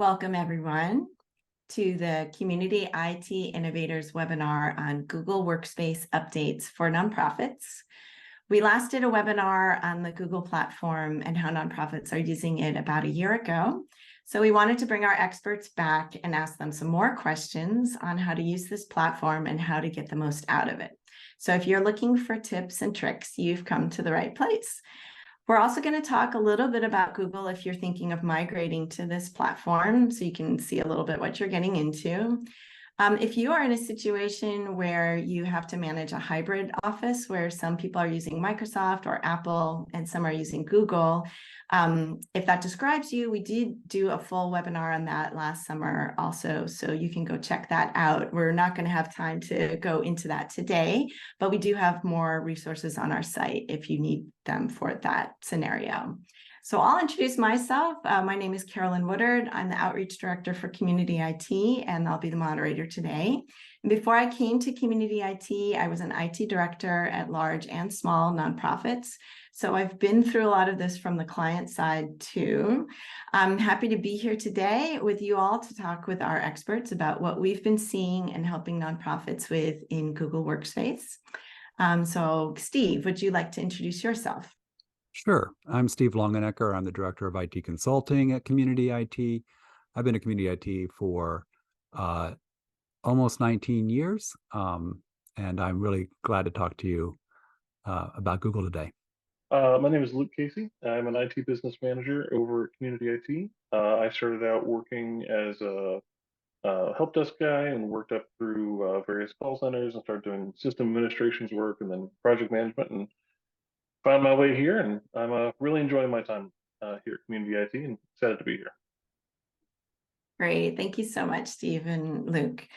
Welcome, everyone, to the Community IT Innovators webinar on Google Workspace updates for nonprofits. We last did a webinar on the Google platform and how nonprofits are using it about a year ago. So we wanted to bring our experts back and ask them some more questions on how to use this platform and how to get the most out of it. So if you're looking for tips and tricks, you've come to the right place. We're also going to talk a little bit about Google if you're thinking of migrating to this platform, so you can see a little bit what you're getting into. If you are in a situation where you have to manage a hybrid office where some people are using Microsoft or Apple and some are using Google, if that describes you, we did do a full webinar on that last summer also, so you can go check that out. We're not going to have time to go into that today, but we do have more resources on our site if you need them for that scenario. So I'll introduce myself. My name is Carolyn Woodard. I'm the Outreach Director for Community IT, and I'll be the moderator today. And before I came to Community IT, I was an IT Director at large and small nonprofits. So I've been through a lot of this from the client side too. I'm happy to be here today with you all to talk with our experts about what we've been seeing and helping nonprofits with in Google Workspace. So Steve, would you like to introduce yourself? Sure. I'm Steve Longenecker. I'm the Director of IT Consulting at Community IT. I've been at Community IT for almost 19 years, and I'm really glad to talk to you about Google today. My name is Luke Casey. I'm an IT Business Manager over at Community IT. I started out working as a help desk guy and worked up through various call centers and started doing system administrations work and then project management, and found my way here, and I'm really enjoying my time here at Community IT and excited to be here. Great. Thank you so much, Steve and Luke.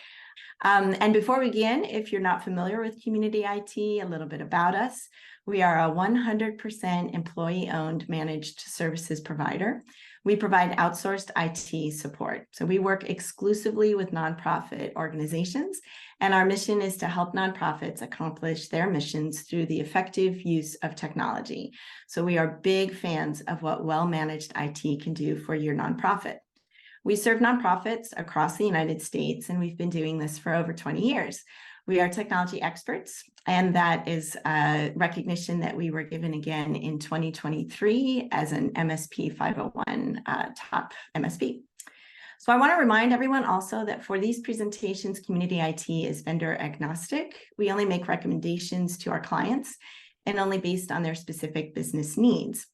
And before we begin, if you're not familiar with Community IT, a little bit about us. We are a 100% employee-owned managed services provider. We provide outsourced IT support. So we work exclusively with nonprofit organizations, and our mission is to help nonprofits accomplish their missions through the effective use of technology. So we are big fans of what well-managed IT can do for your nonprofit. We serve nonprofits across the United States, and we've been doing this for over 20 years. We are technology experts, and that is a recognition that we were given again in 2023 as an MSP 501 top MSP. So I want to remind everyone also that for these presentations, Community IT is vendor agnostic. We only make recommendations to our clients and only based on their specific business needs.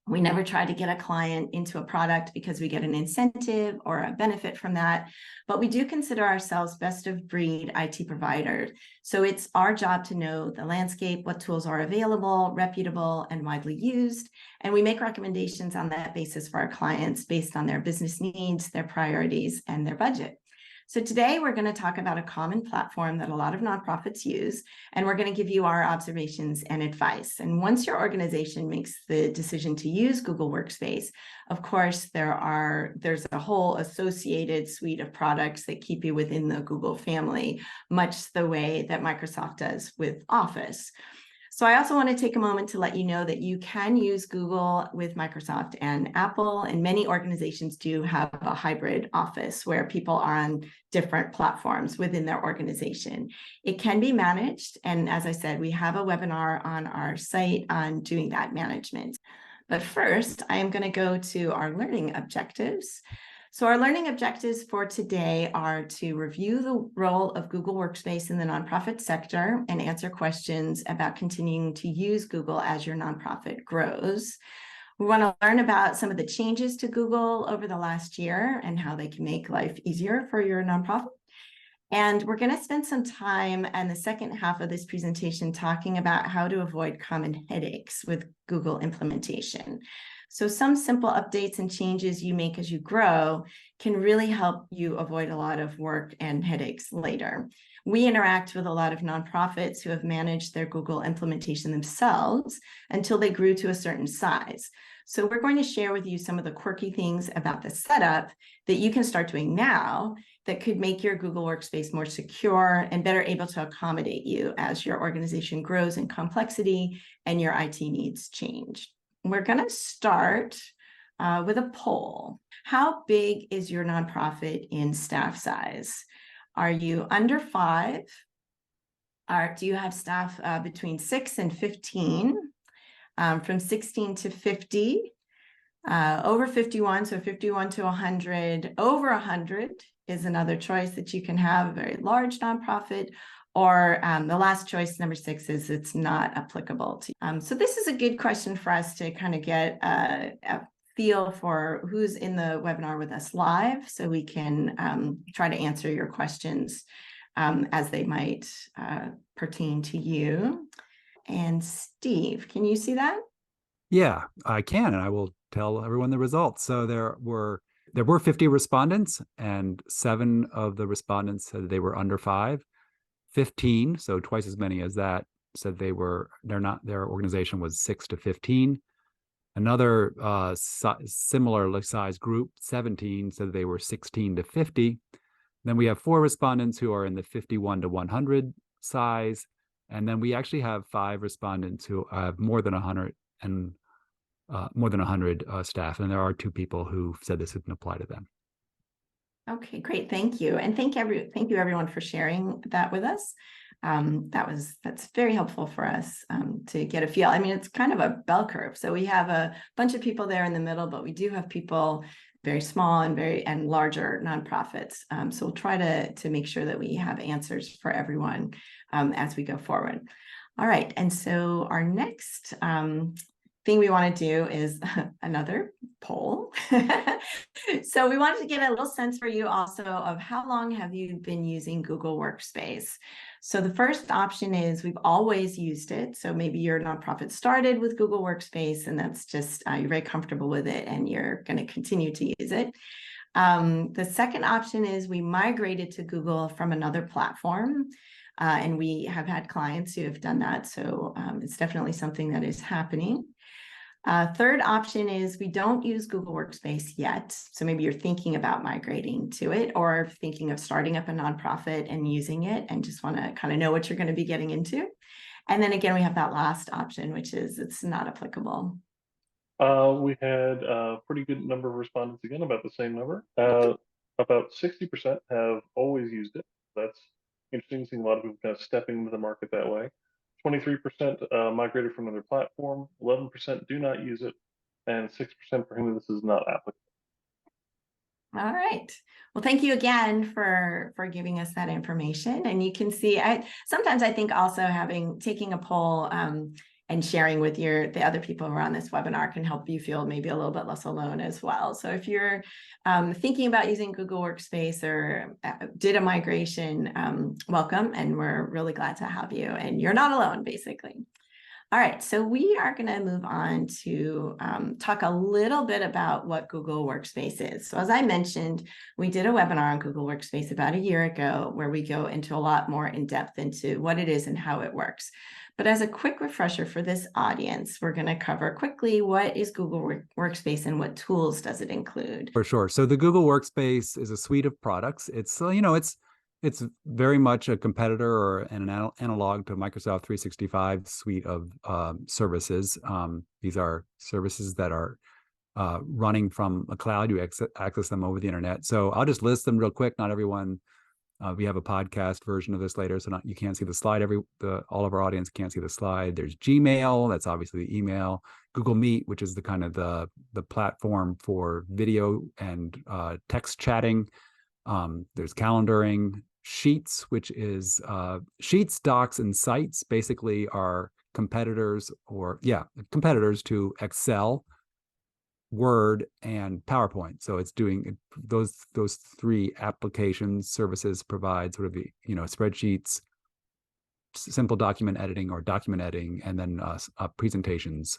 We never try to get a client into a product because we get an incentive or a benefit from that, but we do consider ourselves best of breed IT providers. So it's our job to know the landscape, what tools are available, reputable, and widely used. And we make recommendations on that basis for our clients based on their business needs, their priorities, and their budget. So today we're going to talk about a common platform that a lot of nonprofits use, and we're going to give you our observations and advice. And once your organization makes the decision to use Google Workspace, of course, there's a whole associated suite of products that keep you within the Google family, much the way that Microsoft does with Office. So I also want to take a moment to let you know that you can use Google with Microsoft and Apple, and many organizations do have a hybrid office where people are on different platforms within their organization. It can be managed, and as I said, we have a webinar on our site on doing that management. But first, I am going to go to our learning objectives. So our learning objectives for today are to review the role of Google Workspace in the nonprofit sector and answer questions about continuing to use Google as your nonprofit grows. We want to learn about some of the changes to Google over the last year and how they can make life easier for your nonprofit. And we're going to spend some time in the second half of this presentation talking about how to avoid common headaches with Google implementation. So some simple updates and changes you make as you grow can really help you avoid a lot of work and headaches later. We interact with a lot of nonprofits who have managed their Google implementation themselves until they grew to a certain size. So we're going to share with you some of the quirky things about the setup that you can start doing now that could make your Google Workspace more secure and better able to accommodate you as your organization grows in complexity and your IT needs change. We're going to start with a poll. How big is your nonprofit in staff size? Are you under 5? Do you have staff between 6 and 15? From 16 to 50? Over 51, so 51 to 100. Over 100 is another choice that you can have, a very large nonprofit. Or the last choice, number 6, is it's not applicable to you. So this is a good question for us to kind of get a feel for who's in the webinar with us live, so we can try to answer your questions as they might pertain to you. And Steve, can you see that? Yeah, I can, and I will tell everyone the results. So there were 50 respondents, and 7 of the respondents said they were under 5. 15, so twice as many as that, said their organization was 6 to 15. Another similar size group, 17, said they were 16 to 50. Then we have 4 respondents who are in the 51 to 100 size, and then we actually have 5 respondents who have more than 100 staff, and there are 2 people who said this didn't apply to them. Okay, great. Thank you. And thank you everyone for sharing that with us. That's very helpful for us to get a feel. I mean, it's kind of a bell curve. So we have a bunch of people there in the middle, but we do have people very small and larger nonprofits. So we'll try to make sure that we have answers for everyone as we go forward. All right. And so our next thing we want to do is another poll. So we wanted to get a little sense for you also of how long have you been using Google Workspace. So the first option is we've always used it. So maybe your nonprofit started with Google Workspace and that's just, you're very comfortable with it and you're going to continue to use it. The second option is we migrated to Google from another platform. And we have had clients who have done that. So it's definitely something that is happening. Third option is we don't use Google Workspace yet. So maybe you're thinking about migrating to it or thinking of starting up a nonprofit and using it and just want to kind of know what you're going to be getting into. And then again, we have that last option, which is it's not applicable. We had a pretty good number of respondents, again, about the same number. About 60% have always used it. That's interesting, seeing a lot of people kind of stepping into the market that way. 23% migrated from another platform, 11% do not use it, and 6% for whom this is not applicable. All right. Well, thank you again for giving us that information. And you can see, sometimes I think also taking a poll and sharing with the other people who are on this webinar can help you feel maybe a little bit less alone as well. So if you're thinking about using Google Workspace or did a migration, welcome, and we're really glad to have you. And you're not alone, basically. All right, so we are going to move on to talk a little bit about what Google Workspace is. So as I mentioned, we did a webinar on Google Workspace about a year ago where we go into a lot more in depth into what it is and how it works. But as a quick refresher for this audience, we're going to cover quickly what is Google Workspace and what tools does it include. For sure. So the Google Workspace is a suite of products. It's very much a competitor or an analog to Microsoft 365 suite of services. These are services that are running from a cloud. You access them over the internet. So I'll just list them real quick. Not everyone. We have a podcast version of this later, so you can't see the slide. All of our audience can't see the slide. There's Gmail. That's obviously the email. Google Meet, which is the kind of the platform for video and text chatting. There's calendaring. Sheets, which is Sheets, Docs, and Sites basically are competitors to Excel, Word, and PowerPoint. So it's doing those 3 applications, services provide sort of spreadsheets, simple document editing or document editing, and then presentations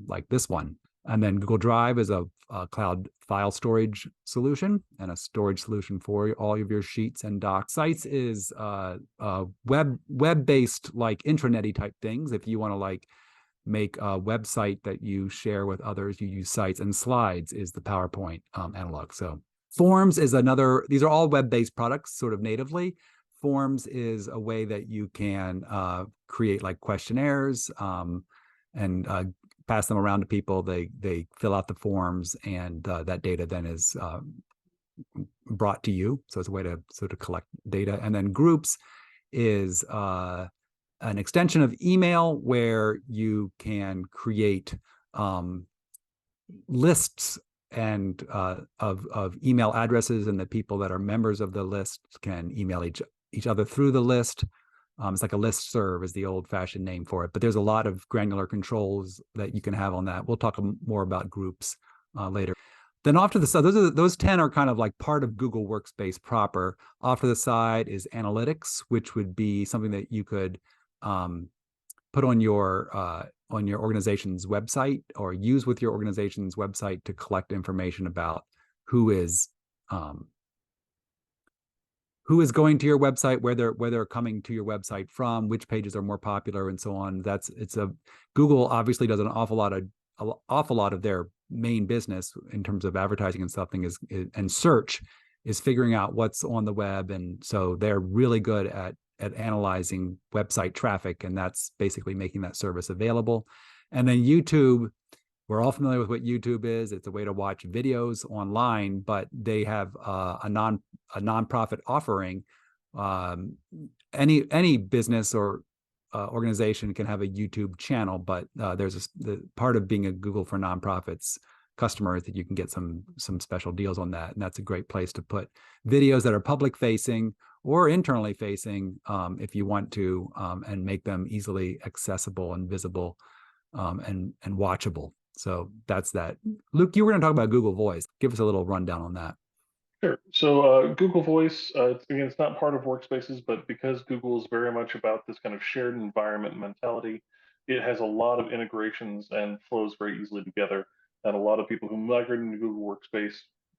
like this one. And then Google Drive is a cloud file storage solution and a storage solution for all of your sheets and docs. Sites is web-based, like intranet-y type things. If you want to make a website that you share with others, you use Sites. And Slides is the PowerPoint analog. So Forms is another. These are all web-based products, sort of natively. Forms is a way that you can create like questionnaires and pass them around to people. They fill out the forms, and that data then is brought to you. So it's a way to sort of collect data. And then groups is an extension of email where you can create lists and of email addresses, and the people that are members of the list can email each other through the list. It's like a listserv is the old-fashioned name for it, but there's a lot of granular controls that you can have on that. We'll talk more about groups later. Then off to the side, those 10 are kind of like part of Google Workspace proper. Off to the side is analytics, which would be something that you could put on your organization's website or use with your organization's website to collect information about who is going to your website, where they're coming to your website from, which pages are more popular, and so on. Google obviously does an awful lot of their main business in terms of advertising and stuff, and search is figuring out what's on the web, and so they're really good at analyzing website traffic, and that's basically making that service available. And then YouTube, we're all familiar with what YouTube is. It's a way to watch videos online, but they have a nonprofit offering. Any business or organization can have a YouTube channel, but there's the part of being a Google for Nonprofits customer is that you can get some special deals on that, and that's a great place to put videos that are public facing or internally facing if you want to, and make them easily accessible and visible and watchable. So that's that. Luke, you were going to talk about Google Voice. Give us a little rundown on that. Sure. So Google Voice, again, it's not part of Workspaces, but because Google is very much about this kind of shared environment mentality, it has a lot of integrations and flows very easily together. And a lot of people who migrate into Google Workspace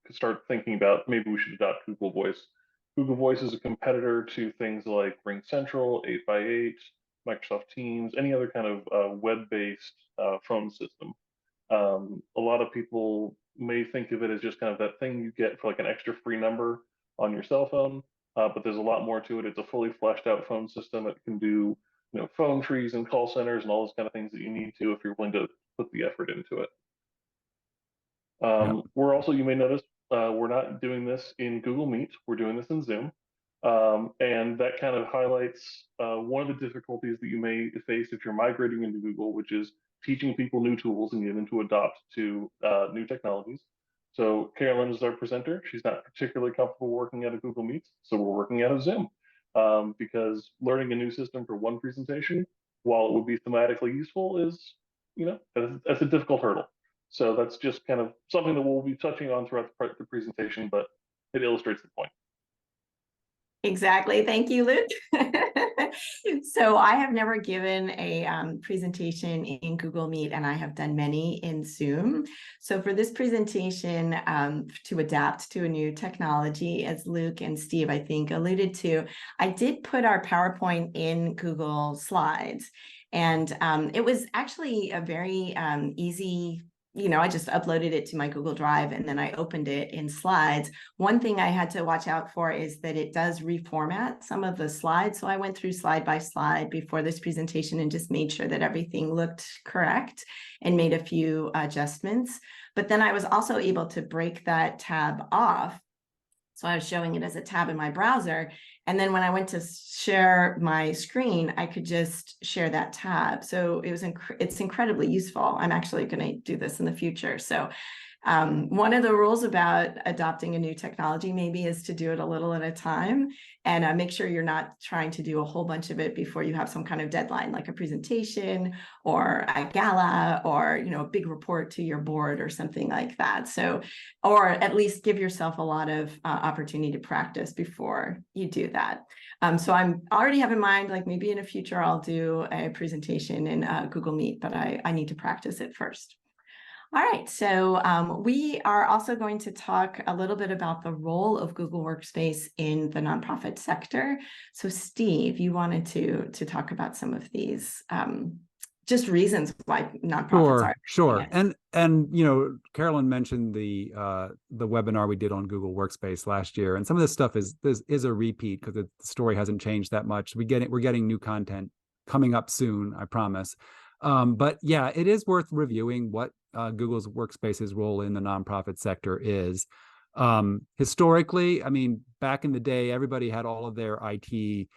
could start thinking about maybe we should adopt Google Voice. Google Voice is a competitor to things like Ring Central, 8x8, Microsoft Teams, any other kind of web-based phone system. A lot of people may think of it as just kind of that thing you get for like an extra free number on your cell phone, but there's a lot more to it. It's a fully fleshed out phone system. It can do, phone trees and call centers and all those kind of things that you need to if you're willing to put the effort into it. We're also, you may notice, we're not doing this in Google Meet. We're doing this in Zoom. And that kind of highlights one of the difficulties that you may face if you're migrating into Google, which is teaching people new tools and getting them to adopt to new technologies. So Carolyn is our presenter. She's not particularly comfortable working out of Google Meet, so we're working out of Zoom because learning a new system for one presentation, while it would be thematically useful, is, that's a difficult hurdle. So that's just kind of something that we'll be touching on throughout the presentation, but it illustrates the point. Exactly. Thank you, Luke. So I have never given a presentation in Google Meet, and I have done many in Zoom. So for this presentation, to adapt to a new technology, as Luke and Steve, I think, alluded to, I did put our PowerPoint in Google Slides. And it was actually a very easy, I just uploaded it to my Google Drive and then I opened it in Slides. One thing I had to watch out for is that it does reformat some of the slides. So I went through slide by slide before this presentation and just made sure that everything looked correct and made a few adjustments. But then I was also able to break that tab off. So I was showing it as a tab in my browser. And then when I went to share my screen, I could just share that tab. So it's incredibly useful. I'm actually going to do this in the future. So one of the rules about adopting a new technology maybe is to do it a little at a time and make sure you're not trying to do a whole bunch of it before you have some kind of deadline, like a presentation or a gala or, a big report to your board or something like that. So, or at least give yourself a lot of opportunity to practice before you do that. So I'm already have in mind, like maybe in the future, I'll do a presentation in Google Meet, but I need to practice it first. All right, so we are also going to talk a little bit about the role of Google Workspace in the nonprofit sector. So Steve, you wanted to talk about some of these just reasons why nonprofits are. Sure. And Carolyn mentioned the webinar we did on Google Workspace last year, and some of this stuff is a repeat because the story hasn't changed that much. We're getting new content coming up soon, I promise. But yeah, it is worth reviewing what Google's Workspace's role in the nonprofit sector is. Historically, I mean, back in the day, everybody had all of their IT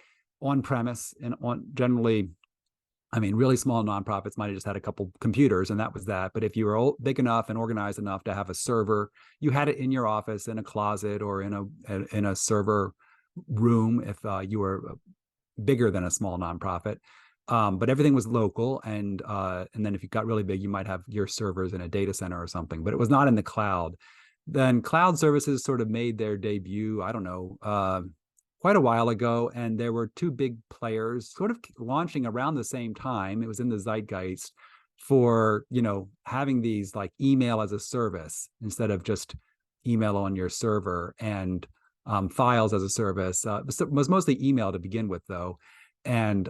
on premise and on generally, I mean, really small nonprofits might have just had a couple computers and that was that. But if you were big enough and organized enough to have a server, you had it in your office, in a closet, or in a server room if you were bigger than a small nonprofit. But everything was local, and then if you got really big, you might have your servers in a data center or something. But it was not in the cloud. Then cloud services sort of made their debut, I don't know, quite a while ago, and there were two big players sort of launching around the same time. It was in the zeitgeist for, you know, having these like email as a service instead of just email on your server, and files as a service. It was mostly email to begin with, though. And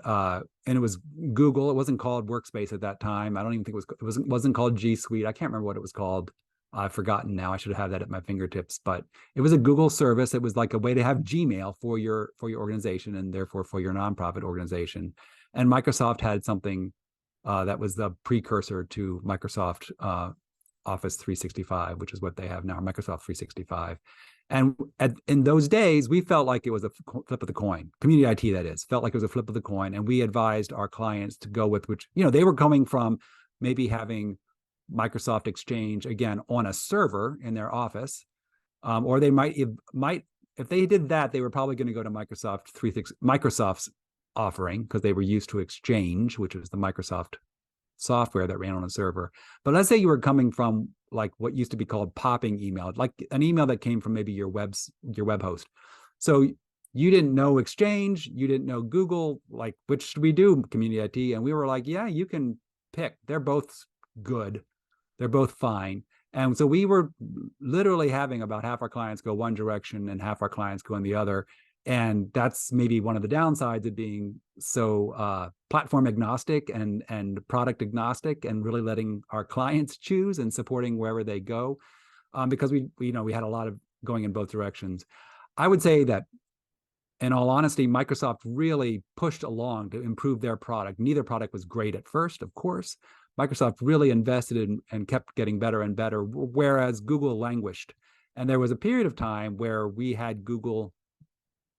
it was Google. It wasn't called Workspace at that time. I don't even think it wasn't called G Suite. I can't remember what it was called. I've forgotten now. I should have that at my fingertips, but it was a Google service. It was like a way to have Gmail for your organization and therefore for your nonprofit organization. And Microsoft had something that was the precursor to Microsoft Office 365, which is what they have now, Microsoft 365. And in those days, we felt like it was a flip of the coin. Community IT, that is, felt like it was a flip of the coin. And we advised our clients to go with which, you know, they were coming from maybe having Microsoft Exchange, again, on a server in their office. Or they might, if they did that, they were probably going to go to Microsoft's offering, because they were used to Exchange, which was the Microsoft software that ran on a server. But let's say you were coming from like what used to be called popping email, like an email that came from maybe your web host. So you didn't know Exchange, you didn't know Google, like, which should we do, Community IT? And we were like, yeah, you can pick. They're both good. They're both fine. And so we were literally having about half our clients go one direction and half our clients go in the other. And that's maybe one of the downsides of being so platform agnostic and product agnostic, and really letting our clients choose and supporting wherever they go, because we had a lot of going in both directions. I would say that, in all honesty, Microsoft really pushed along to improve their product. Neither product was great at first, of course. Microsoft really invested in and kept getting better and better, whereas Google languished. And there was a period of time where we had Google,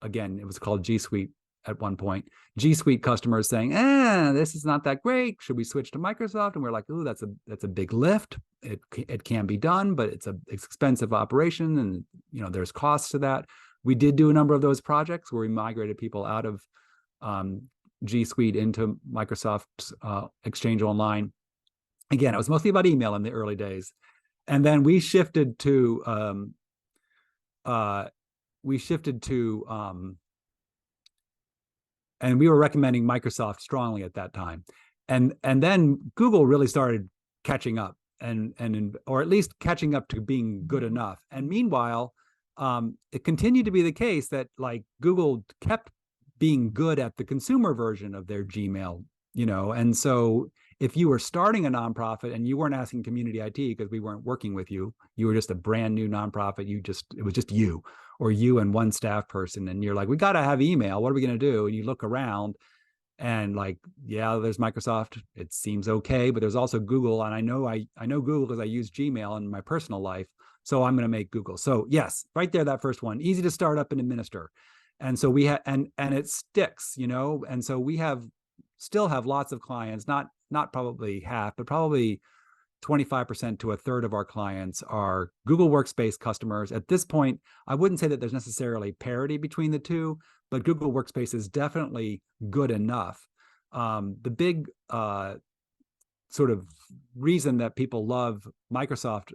again, it was called G Suite at one point, G Suite customers saying, this is not that great. Should we switch to Microsoft? And we're like, ooh, that's a big lift. It can be done, but it's expensive operation, and there's costs to that. We did do a number of those projects where we migrated people out of G Suite into Microsoft's Exchange Online. Again, it was mostly about email in the early days. And then we shifted to and we were recommending Microsoft strongly at that time. And then Google really started catching up, or at least catching up to being good enough. And meanwhile, it continued to be the case that like Google kept being good at the consumer version of their Gmail, and so if you were starting a nonprofit and you weren't asking Community IT because we weren't working with you, you were just a brand new nonprofit, it was just you and one staff person, and you're like, we got to have email. What are we going to do? And you look around and like, yeah, there's Microsoft. It seems okay, but there's also Google. And I know Google because I use Gmail in my personal life. So I'm going to make Google. So yes, right there, that first one, easy to start up and administer. And so we have, and it sticks, and so we still have lots of clients, not probably half, but probably 25% to a third of our clients are Google Workspace customers. At this point, I wouldn't say that there's necessarily parity between the two, but Google Workspace is definitely good enough. The big sort of reason that people love Microsoft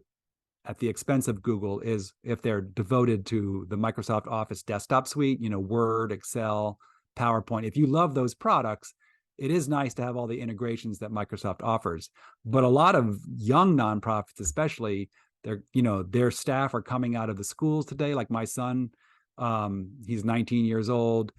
at the expense of Google is if they're devoted to the Microsoft Office desktop suite, Word, Excel, PowerPoint. If you love those products, it is nice to have all the integrations that Microsoft offers. But a lot of young nonprofits, especially, their staff are coming out of the schools today. Like my son, he's 19 years old.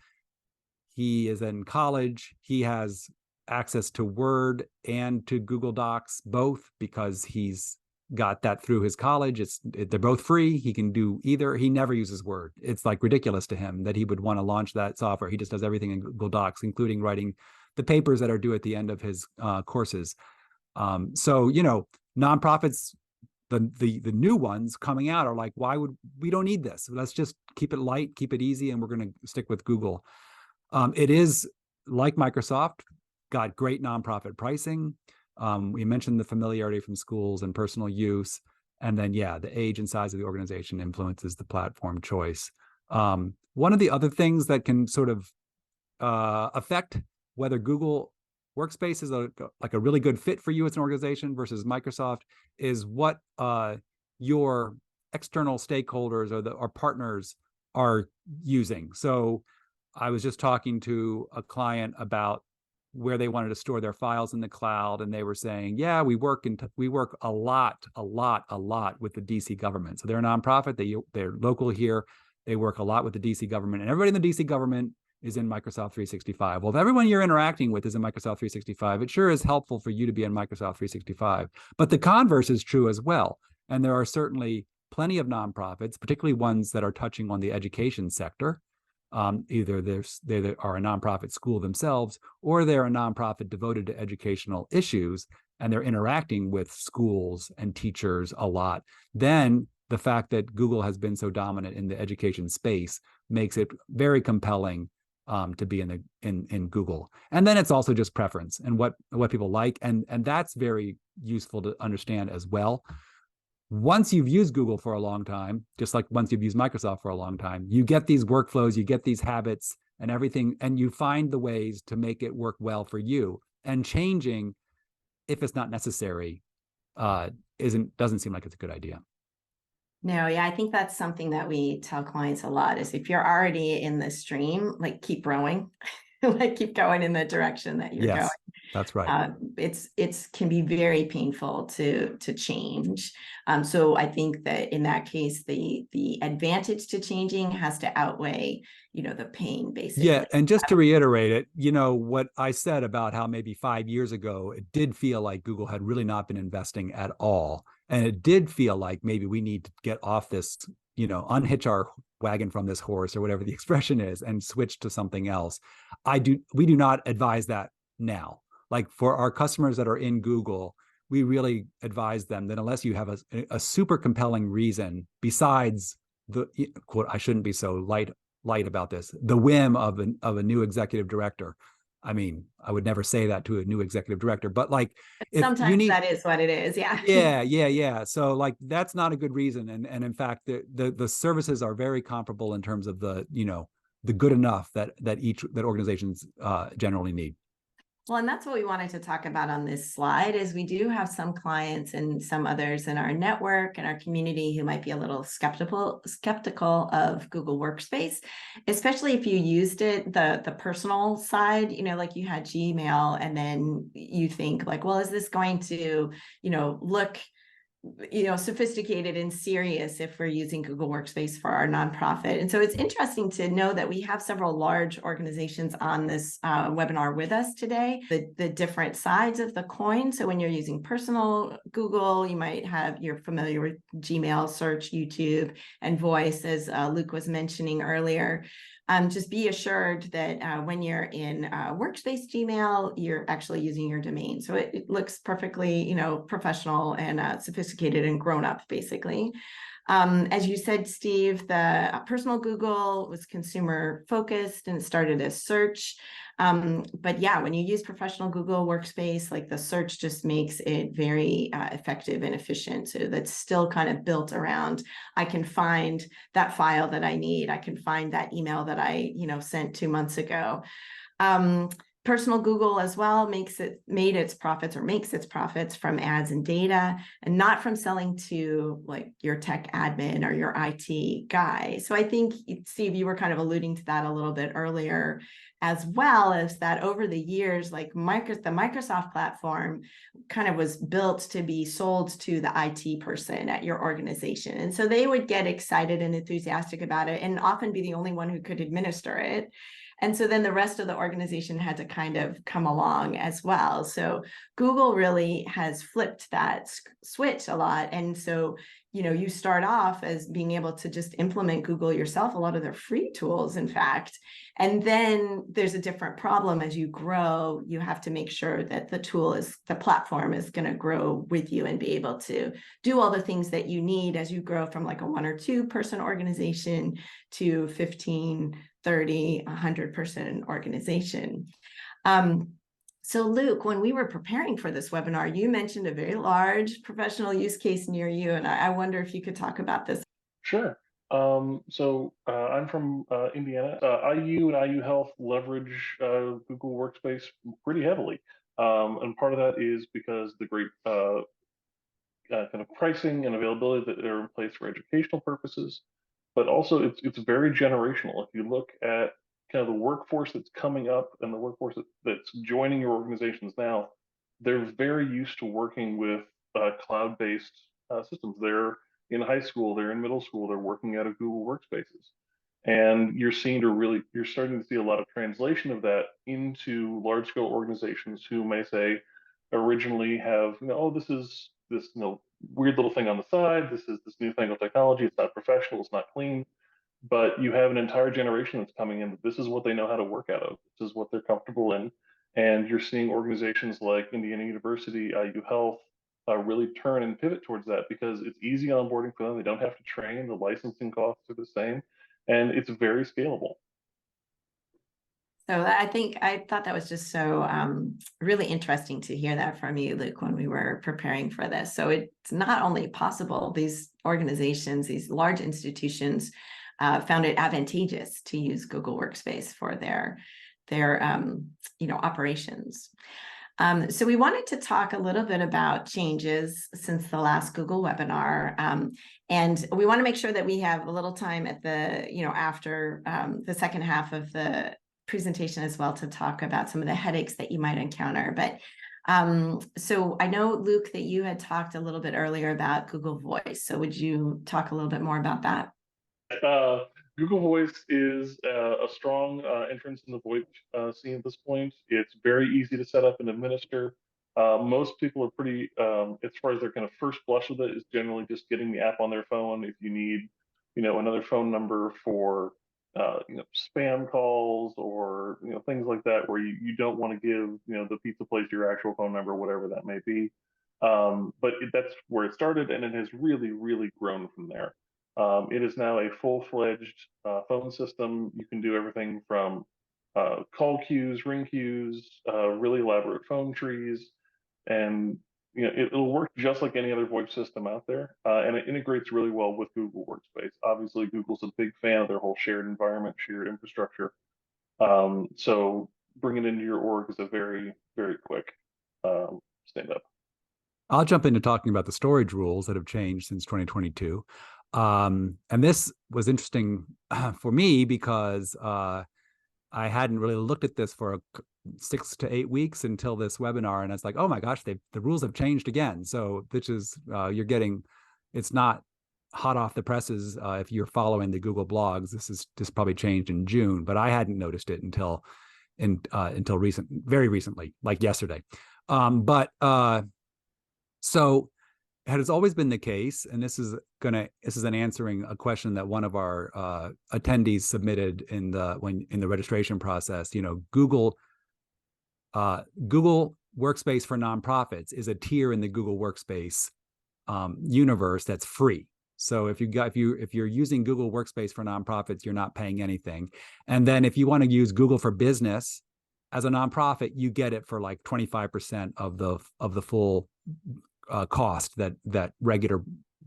He is in college. He has access to Word and to Google Docs, both, because he's got that through his college. They're both free. He can do either. He never uses Word. It's like ridiculous to him that he would want to launch that software. He just does everything in Google Docs, including writing the papers that are due at the end of his courses. So, you know, nonprofits, the new ones coming out are like, why would we don't need this? Let's just keep it light, keep it easy, and we're going to stick with Google. It is like Microsoft, got great nonprofit pricing. We mentioned the familiarity from schools and personal use. And then, yeah, the age and size of the organization influences the platform choice. One of the other things that can sort of affect whether Google Workspace is like a really good fit for you as an organization versus Microsoft is what your external stakeholders or partners are using. So I was just talking to a client about where they wanted to store their files in the cloud, and they were saying, yeah, we work a lot with the DC government. So they're a nonprofit, they're local here, they work a lot with the DC government, and everybody in the DC government is in Microsoft 365. Well, if everyone you're interacting with is in Microsoft 365, it sure is helpful for you to be in Microsoft 365. But the converse is true as well. And there are certainly plenty of nonprofits, particularly ones that are touching on the education sector. Either they are a nonprofit school themselves, or they're a nonprofit devoted to educational issues, and they're interacting with schools and teachers a lot. Then the fact that Google has been so dominant in the education space makes it very compelling to be in Google. And then it's also just preference and what people like, and that's very useful to understand as well. Once you've used Google for a long time, just like once you've used Microsoft for a long time, you get these workflows, you get these habits and everything, and you find the ways to make it work well for you. And changing, if it's not necessary, doesn't seem like it's a good idea. No, yeah, I think that's something that we tell clients a lot is if you're already in the stream, like keep rowing, like keep going in the direction that you're going. That's right. It's can be very painful to change. So I think that in that case, the advantage to changing has to outweigh, you know, the pain basically. Yeah, and just to reiterate it, you know, what I said about how maybe 5 years ago, it did feel like Google had really not been investing at all. And it did feel like maybe we need to get off this, you know, unhitch our wagon from this horse or whatever the expression is and switch to something else. We do not advise that now. Like for our customers that are in Google, we really advise them that unless you have a super compelling reason besides the quote, I shouldn't be so light about this, the whim of a new executive director. I mean, I would never say that to a new executive director, but like sometimes that is what it is. Yeah. Yeah. So like that's not a good reason. And in fact, the services are very comparable in terms of the, you know, the good enough that organizations generally need. Well, and that's what we wanted to talk about on this slide is we do have some clients and some others in our network and our community who might be a little skeptical of Google Workspace, especially if you used it, the personal side, you know, like you had Gmail and then you think like, well, is this going to, you know, look, you know, sophisticated and serious if we're using Google Workspace for our nonprofit. And so it's interesting to know that we have several large organizations on this webinar with us today, the different sides of the coin. So when you're using personal Google, you might you're familiar with Gmail, search, YouTube, and voice, as Luke was mentioning earlier. Just be assured that when you're in Workspace Gmail, you're actually using your domain. So it looks perfectly, you know, professional and sophisticated and grown up, basically. As you said, Steve, the personal Google was consumer focused and it started as search. But yeah, when you use professional Google Workspace, like the search just makes it very effective and efficient. So that's still kind of built around, I can find that file that I need. I can find that email that I, you know, sent 2 months ago. Personal Google as well makes its profits from ads and data and not from selling to like your tech admin or your IT guy. So I think, Steve, you were kind of alluding to that a little bit earlier, as well as that over the years, like the Microsoft platform kind of was built to be sold to the IT person at your organization. And so they would get excited and enthusiastic about it and often be the only one who could administer it. And so then the rest of the organization had to kind of come along as well. So Google really has flipped that switch a lot. And so you start off as being able to just implement Google yourself, a lot of their free tools, in fact. And then there's a different problem as you grow. You have to make sure that the platform is going to grow with you and be able to do all the things that you need as you grow from like a 1 or 2 person organization to 15, 30, 100 person organization. So Luke, when we were preparing for this webinar, you mentioned a very large professional use case near you, and I wonder if you could talk about this. Sure. I'm from Indiana. IU and IU Health leverage Google Workspace pretty heavily. And part of that is because the great kind of pricing and availability that are in place for educational purposes, but also it's very generational. If you look at kind of the workforce that's coming up and the workforce that's joining your organizations now, they're very used to working with cloud-based systems. They're in high school, they're in middle school, they're working out of Google Workspaces. And you're starting to see a lot of translation of that into large scale organizations who may say originally have, oh, this is this weird little thing on the side. This is this newfangled technology. It's not professional. It's not clean. But you have an entire generation that's coming in. This is what they know how to work out of. This is what they're comfortable in. And you're seeing organizations like Indiana University, IU Health, really turn and pivot towards that because it's easy onboarding for them. They don't have to train. The licensing costs are the same, and it's very scalable. So I thought that was just so really interesting to hear that from you, Luke, when we were preparing for this. So it's not only possible, these organizations, these large institutions found it advantageous to use Google Workspace for their operations. So we wanted to talk a little bit about changes since the last Google webinar. And we want to make sure that we have a little time at after the second half of the presentation as well to talk about some of the headaches that you might encounter. But so I know, Luke, that you had talked a little bit earlier about Google Voice. So would you talk a little bit more about that? Google Voice is a strong entrance in the VoIP scene at this point. It's very easy to set up and administer. Most people are pretty, as far as their kind of first blush with it, is generally just getting the app on their phone. If you need, another phone number for, spam calls or things like that, where you don't want to give the pizza place your actual phone number, whatever that may be. But that's where it started, and it has really, really grown from there. It is now a full-fledged phone system. You can do everything from call queues, ring queues, really elaborate phone trees, and it'll work just like any other VoIP system out there. And it integrates really well with Google Workspace. Obviously, Google's a big fan of their whole shared environment, shared infrastructure. So bringing it into your org is a very, very quick stand up. I'll jump into talking about the storage rules that have changed since 2022. And this was interesting for me because I hadn't really looked at this for 6 to 8 weeks until this webinar, and it's like, oh my gosh, the rules have changed again. So this is it's not hot off the presses if you're following the Google blogs. This probably changed in June, but I hadn't noticed it until very recently, like yesterday. So it has always been the case, and this is an answering a question that one of our attendees submitted in the registration process. Google Workspace for nonprofits is a tier in the Google Workspace universe that's free. So if you're using Google Workspace for nonprofits, you're not paying anything. And then if you want to use Google for Business as a nonprofit, you get it for like 25% of the full cost that regular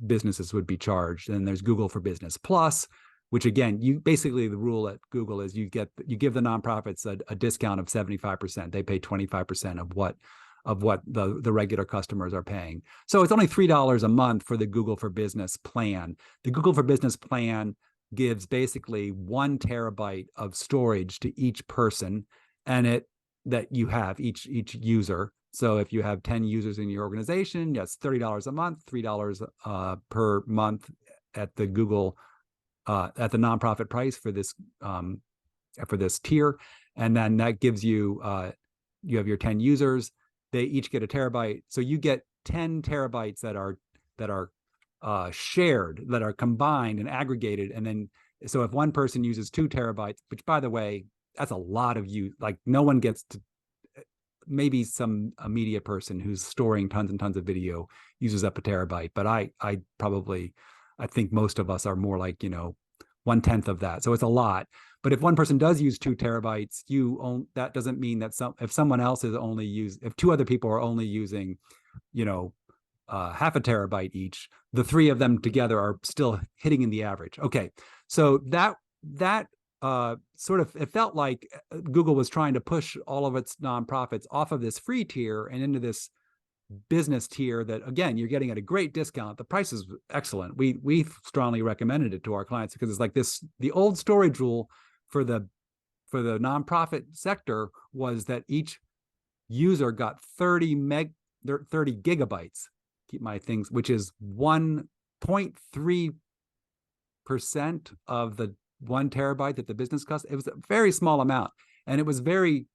businesses would be charged. And there's Google for Business Plus, which again, the rule at Google is you give the nonprofits a discount of 75%. They pay 25% of what the regular customers are paying. So it's only $3 a month for the Google for Business plan. The Google for Business plan gives basically 1 terabyte of storage to each person, and that you have each user. So if you have 10 users in your organization, that's $30 a month, $3 per month at the Google at the nonprofit price for this tier, and then that gives you you have your 10 users. They each get a terabyte, so you get 10 terabytes that are shared, that are combined and aggregated. And then, so if one person uses 2 terabytes, which by the way, that's a lot of use, like no one gets to, maybe a media person who's storing tons and tons of video uses up a terabyte, but I think most of us are more like, 1/10 of that. So it's a lot. But if one person does use 2 terabytes, that doesn't mean that if someone else is if 2 other people are only using, half a terabyte each, the 3 of them together are still hitting in the average. Okay, so that sort of, it felt like Google was trying to push all of its nonprofits off of this free tier and into this business tier that, again, you're getting at a great discount. The price is excellent. We strongly recommended it to our clients because it's like the old storage rule for the nonprofit sector was that each user got 30 gigabytes, keep my things, which is 1.3% of the 1 terabyte that the business cost. It was a very small amount. And it was very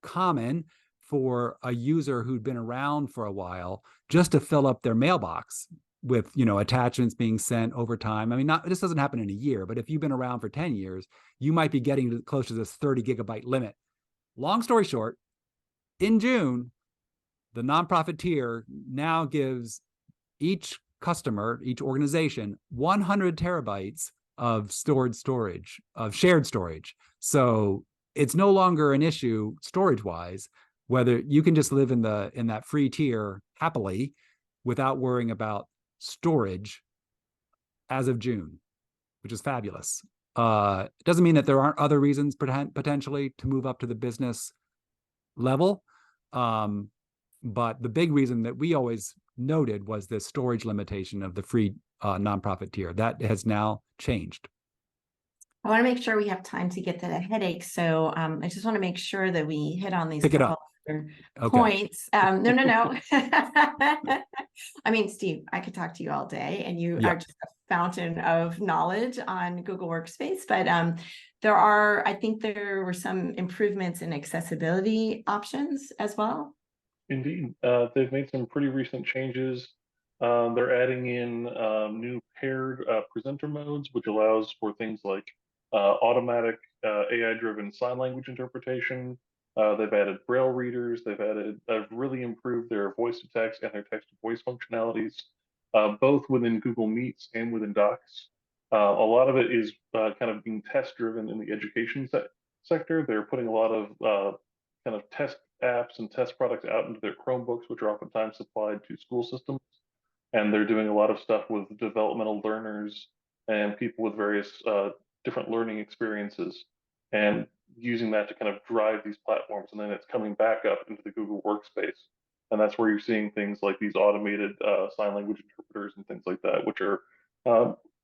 common for a user who'd been around for a while just to fill up their mailbox with, attachments being sent over time. I mean, this doesn't happen in a year, but if you've been around for 10 years, you might be getting close to this 30 gigabyte limit. Long story short, in June, the nonprofit tier now gives each customer, each organization, 100 terabytes of shared storage. So it's no longer an issue storage-wise, whether you can just live in that free tier happily without worrying about storage as of June, which is fabulous. It doesn't mean that there aren't other reasons potentially to move up to the business level. But the big reason that we always noted was the storage limitation of the free nonprofit tier. That has now changed. I want to make sure we have time to get to the headache. So I just want to make sure that we hit on these points. No. I mean, Steve, I could talk to you all day and you are just a fountain of knowledge on Google Workspace, but I think there were some improvements in accessibility options as well. Indeed. They've made some pretty recent changes. They're adding in new paired presenter modes, which allows for things like automatic AI-driven sign language interpretation. They've added Braille readers. They've really improved their voice-to-text and their text-to-voice functionalities, both within Google Meets and within Docs. A lot of it is kind of being test-driven in the education sector. They're putting a lot of kind of test apps and test products out into their Chromebooks, which are oftentimes supplied to school systems. And they're doing a lot of stuff with developmental learners and people with various different learning experiences and using that to kind of drive these platforms. And then it's coming back up into the Google Workspace. And that's where you're seeing things like these automated sign language interpreters and things like that, which are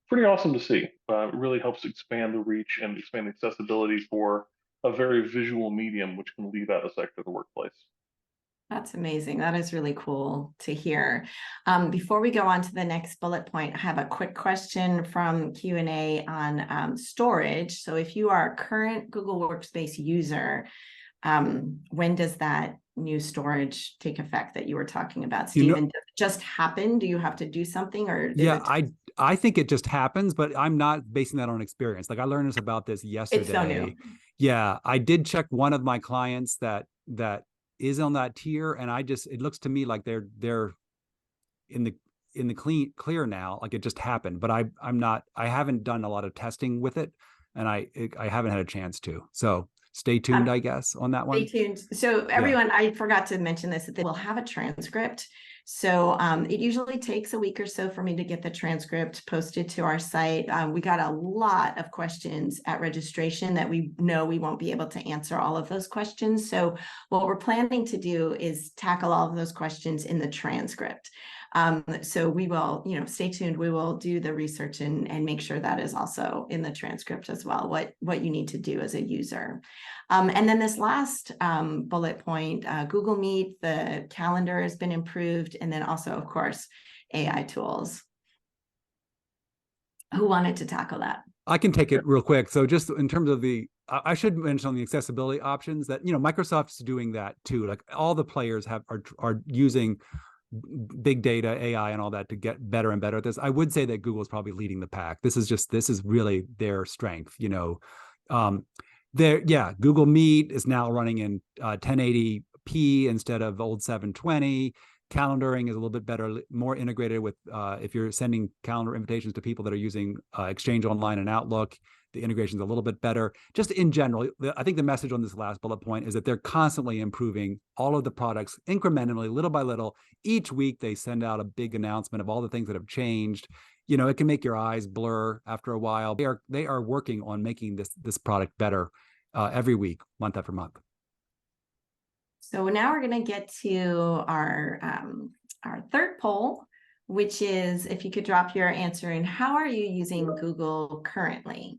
pretty awesome to see. It really helps expand the reach and expand the accessibility for a very visual medium, which can leave out a sector of the workplace. That's amazing. That is really cool to hear. Before we go on to the next bullet point, I have a quick question from Q&A on storage. So if you are a current Google Workspace user, when does that new storage take effect that you were talking about, Stephen? Does it just happen? Do you have to do something, or I think it just happens, but I'm not basing that on experience. Like I learned about this yesterday. It's so new. Yeah, I did check one of my clients that is on that tier, and it looks to me like they're in the clear now, like it just happened. But I haven't done a lot of testing with it, and I haven't had a chance to. So stay tuned, I guess, on that one. Stay tuned. So everyone, I forgot to mention this, that they will have a transcript. So it usually takes a week or so for me to get the transcript posted to our site. We got a lot of questions at registration that we know we won't be able to answer all of those questions. So what we're planning to do is tackle all of those questions in the transcript. So we will, stay tuned. We will do the research and make sure that is also in the transcript as well, what you need to do as a user. And then this last bullet point, Google Meet, the calendar has been improved, and then also, of course, AI tools. Who wanted to tackle that? I can take it real quick. So just in terms of I should mention on the accessibility options that, Microsoft's doing that too. Like all the players are using big data, AI, and all that to get better and better at this. I would say that Google is probably leading the pack. This is really their strength. Google Meet is now running in 1080p instead of old 720. Calendaring is a little bit better, more integrated with if you're sending calendar invitations to people that are using Exchange Online and Outlook, the integration is a little bit better. Just in general, I think the message on this last bullet point is that they're constantly improving all of the products incrementally, little by little. Each week they send out a big announcement of all the things that have changed. It can make your eyes blur after a while. They are working on making this product better every week, month after month. So now we're going to get to our third poll, which is if you could drop your answer in, how are you using Google currently?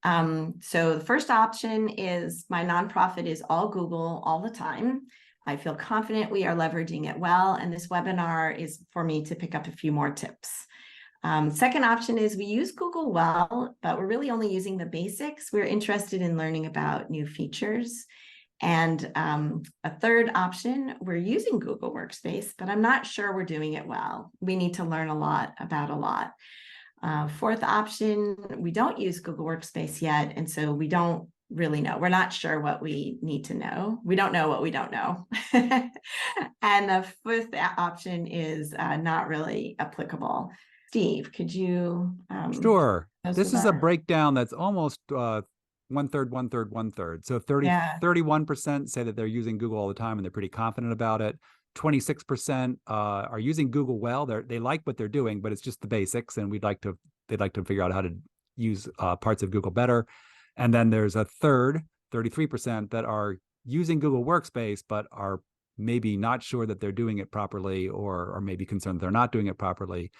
So the first option is my nonprofit is all Google all the time. I feel confident we are leveraging it well, and this webinar is for me to pick up a few more tips. Second option is we use Google well, but we're really only using the basics. We're interested in learning about new features. And a third option, we're using Google Workspace, but I'm not sure we're doing it well. We need to learn a lot about a lot. Fourth option, we don't use Google Workspace yet, and so we don't really know. We're not sure what we need to know. We don't know what we don't know. And the fifth option is not really applicable. Steve, could you? Sure. This is a breakdown that's almost one third. So 31% say that they're using Google all the time and they're pretty confident about it. 26% are using Google well. They like what they're doing, but it's just the basics, and they'd like to figure out how to use parts of Google better. And then there's a third, 33%, that are using Google Workspace, but are maybe not sure that they're doing it properly, or maybe concerned they're not doing it properly.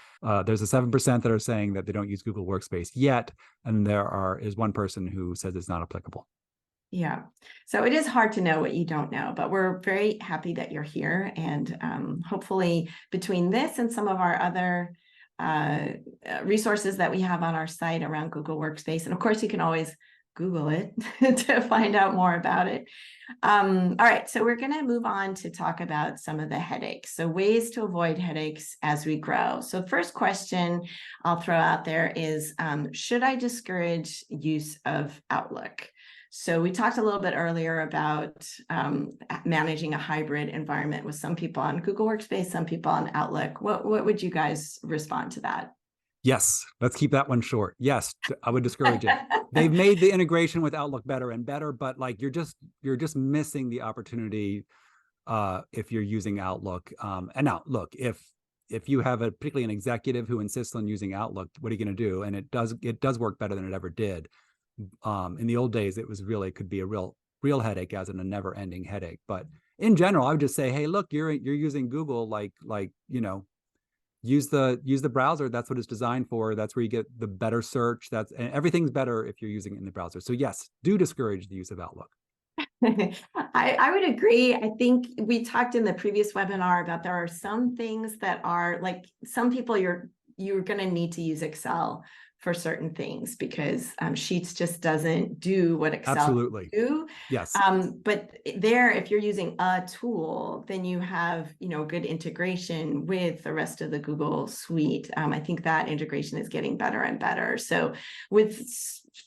There's a 7% that are saying that they don't use Google Workspace yet, and there is one person who says it's not applicable. Yeah, so it is hard to know what you don't know, but we're very happy that you're here, and hopefully between this and some of our other resources that we have on our site around Google Workspace, and of course you can always Google it to find out more about it. All right, so we're going to move on to talk about some of the headaches. So ways to avoid headaches as we grow. So first question I'll throw out there is, should I discourage use of Outlook? So we talked a little bit earlier about managing a hybrid environment with some people on Google Workspace, some people on Outlook. What would you guys respond to that? Yes, let's keep that one short. Yes, I would discourage it. They've made the integration with Outlook better and better, but like you're just missing the opportunity if you're using Outlook. And now, look, if you have particularly an executive who insists on using Outlook, what are you going to do? And it does work better than it ever did. In the old days, it could be a real headache, as in a never-ending headache. But in general, I would just say, hey, look, you're using Google, use the browser. That's what it's designed for. That's where you get the better search. And everything's better if you're using it in the browser. So yes, do discourage the use of Outlook. I would agree. I think we talked in the previous webinar about there are some things that are like, some people you're going to need to use Excel for certain things because Sheets just doesn't do what Excel Absolutely. do. Yes. But there, if you're using a tool, then you have, good integration with the rest of the Google suite. I think that integration is getting better and better. So with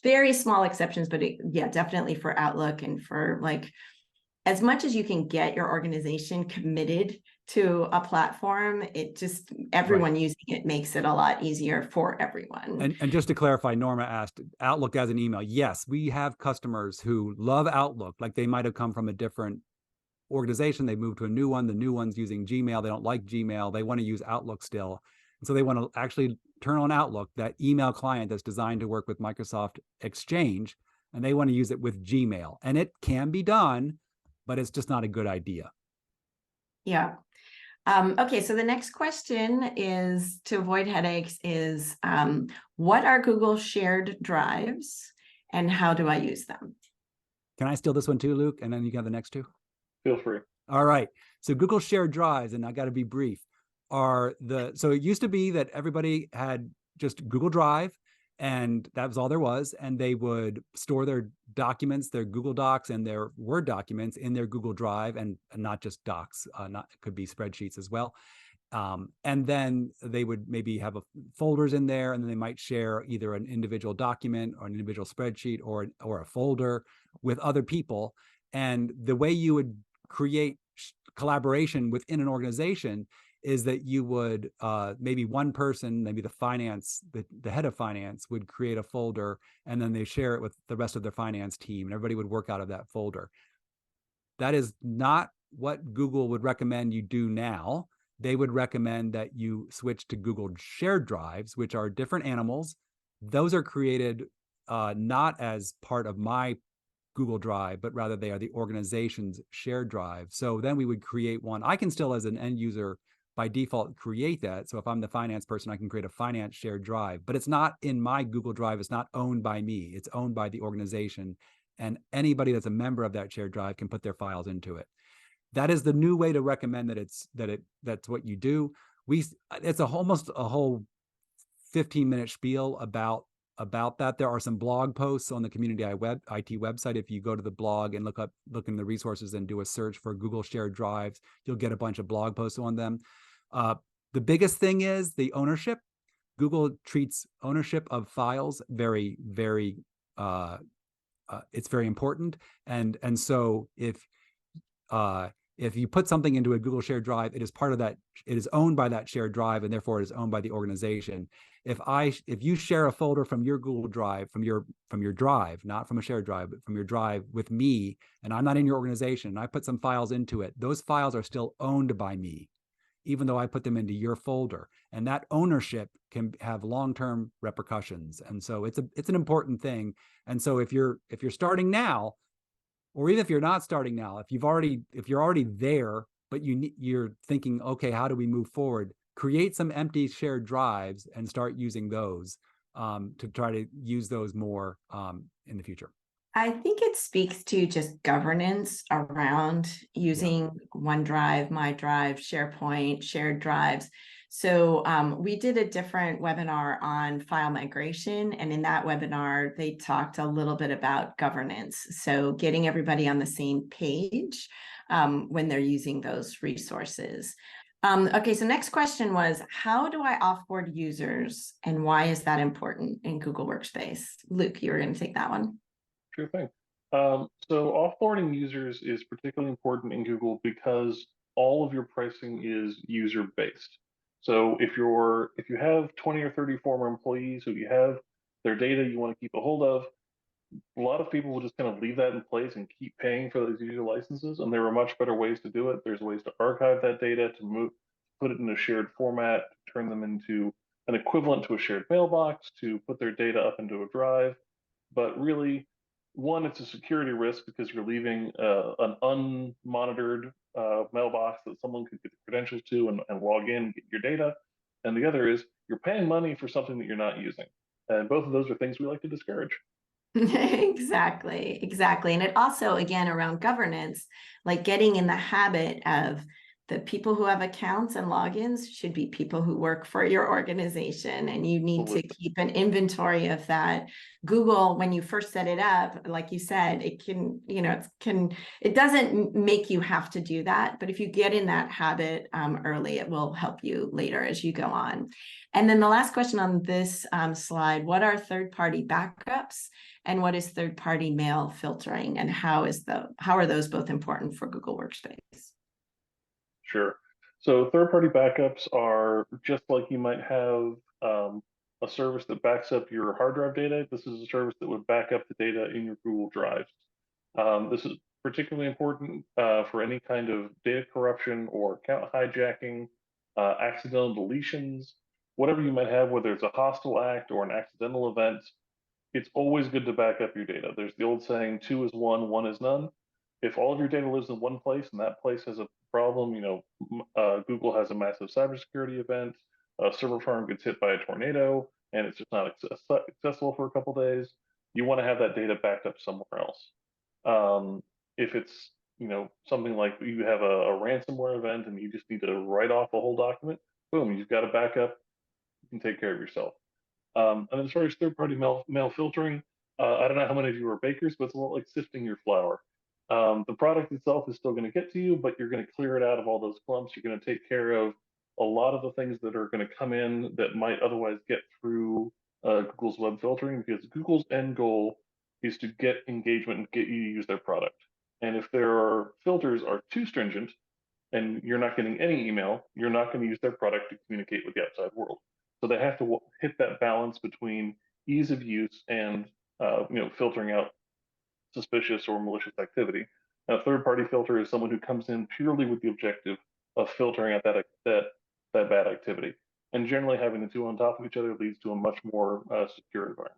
very small exceptions, but definitely for Outlook and for as much as you can get your organization committed to a platform, everyone using it makes it a lot easier for everyone. And just to clarify, Norma asked Outlook as an email. Yes, we have customers who love Outlook. Like they might have come from a different organization. They moved to a new one. The new one's using Gmail. They don't like Gmail. They want to use Outlook still. And so they want to actually turn on Outlook, that email client that's designed to work with Microsoft Exchange, and they want to use it with Gmail. And it can be done, but it's just not a good idea. Yeah. Okay, so the next question is to avoid headaches is, what are Google shared drives and how do I use them? Can I steal this one too, Luke? And then you got the next two? Feel free. All right. So Google shared drives, and I got to be brief, so it used to be that everybody had just Google Drive, and that was all there was, and they would store their documents, their Google Docs and their Word documents in their Google Drive, and not just docs, it could be spreadsheets as well. And then they would maybe have folders in there, and then they might share either an individual document or an individual spreadsheet or a folder with other people. And the way you would create collaboration within an organization is that you would maybe one person, maybe the head of finance would create a folder, and then they share it with the rest of their finance team, and everybody would work out of that folder. That is not what Google would recommend you do now. They would recommend that you switch to Google shared drives, which are different animals. Those are created not as part of my Google Drive, but rather they are the organization's shared drive. So then we would create one. I can still, as an end user, by default, create that. So if I'm the finance person, I can create a finance shared drive, but it's not in my Google Drive. It's not owned by me. It's owned by the organization. And anybody that's a member of that shared drive can put their files into it. That is the new way to recommend that's what you do. It's almost a whole 15-minute spiel about that. There are some blog posts on the Community IT website. If you go to the blog and look in the resources and do a search for Google shared drives, you'll get a bunch of blog posts on them. The biggest thing is the ownership. Google treats ownership of files very, very, it's very important. And so if you put something into a Google shared drive, it is part of that, it is owned by that shared drive, and therefore it is owned by the organization. If you share a folder from your Google Drive, from your drive, not from a shared drive, but from your drive with me, and I'm not in your organization, and I put some files into it, those files are still owned by me, even though I put them into your folder. And that ownership can have long-term repercussions. And so it's an important thing. And so if you're starting now, or even if you're not starting now, if you're already there, but you're thinking, okay, how do we move forward? Create some empty shared drives and start using those to try to use those more in the future. I think it speaks to just governance around using OneDrive, MyDrive, SharePoint, shared drives. So we did a different webinar on file migration, and in that webinar, they talked a little bit about governance. So getting everybody on the same page when they're using those resources. Okay, so next question was, how do I offboard users, and why is that important in Google Workspace? Luke, you were going to take that one. Sure thing. So offboarding users is particularly important in Google because all of your pricing is user-based. So if you have 20 or 30 former employees who you have their data you want to keep a hold of, a lot of people will just kind of leave that in place and keep paying for those user licenses. And there are much better ways to do it. There's ways to archive that data, to put it in a shared format, to turn them into an equivalent to a shared mailbox, to put their data up into a drive. But really, one, it's a security risk because you're leaving an unmonitored mailbox that someone could get the credentials to and log in and get your data. And the other is you're paying money for something that you're not using. And both of those are things we like to discourage. Exactly. And it also, again, around governance, like getting in the habit of the people who have accounts and logins should be people who work for your organization, and you need to keep an inventory of that. Google, when you first set it up, like you said, it can, it doesn't make you have to do that, but if you get in that habit early, it will help you later as you go on. And then the last question on this slide, what are third-party backups and what is third-party mail filtering, and how are those both important for Google Workspace? Sure. So third-party backups are just like you might have a service that backs up your hard drive data. This is a service that would back up the data in your Google Drives. This is particularly important for any kind of data corruption or account hijacking, accidental deletions, whatever you might have, whether it's a hostile act or an accidental event. It's always good to back up your data. There's the old saying, 2 is 1, 1 is none. If all of your data lives in one place and that place has a problem, Google has a massive cybersecurity event, a server farm gets hit by a tornado, and it's just not accessible for a couple days, you want to have that data backed up somewhere else. If it's something like you have a ransomware event and you just need to write off a whole document, boom, you've got a backup. You can take care of yourself. And as far as third-party mail filtering, I don't know how many of you are bakers, but it's a lot like sifting your flour. The product itself is still going to get to you, but you're going to clear it out of all those clumps. You're going to take care of a lot of the things that are going to come in that might otherwise get through Google's web filtering, because Google's end goal is to get engagement and get you to use their product. And if their filters are too stringent and you're not getting any email, you're not going to use their product to communicate with the outside world. So they have to hit that balance between ease of use and filtering out suspicious or malicious activity. A third-party filter is someone who comes in purely with the objective of filtering out that bad activity. And generally, having the two on top of each other leads to a much more secure environment.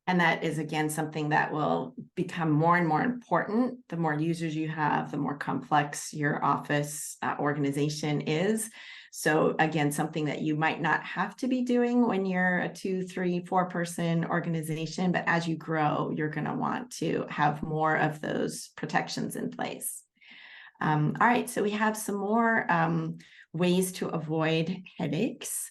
And that is, again, something that will become more and more important. The more users you have, the more complex your office organization is. So again, something that you might not have to be doing when you're a 2, 3, 4 person organization, but as you grow, you're going to want to have more of those protections in place. All right, so we have some more ways to avoid headaches.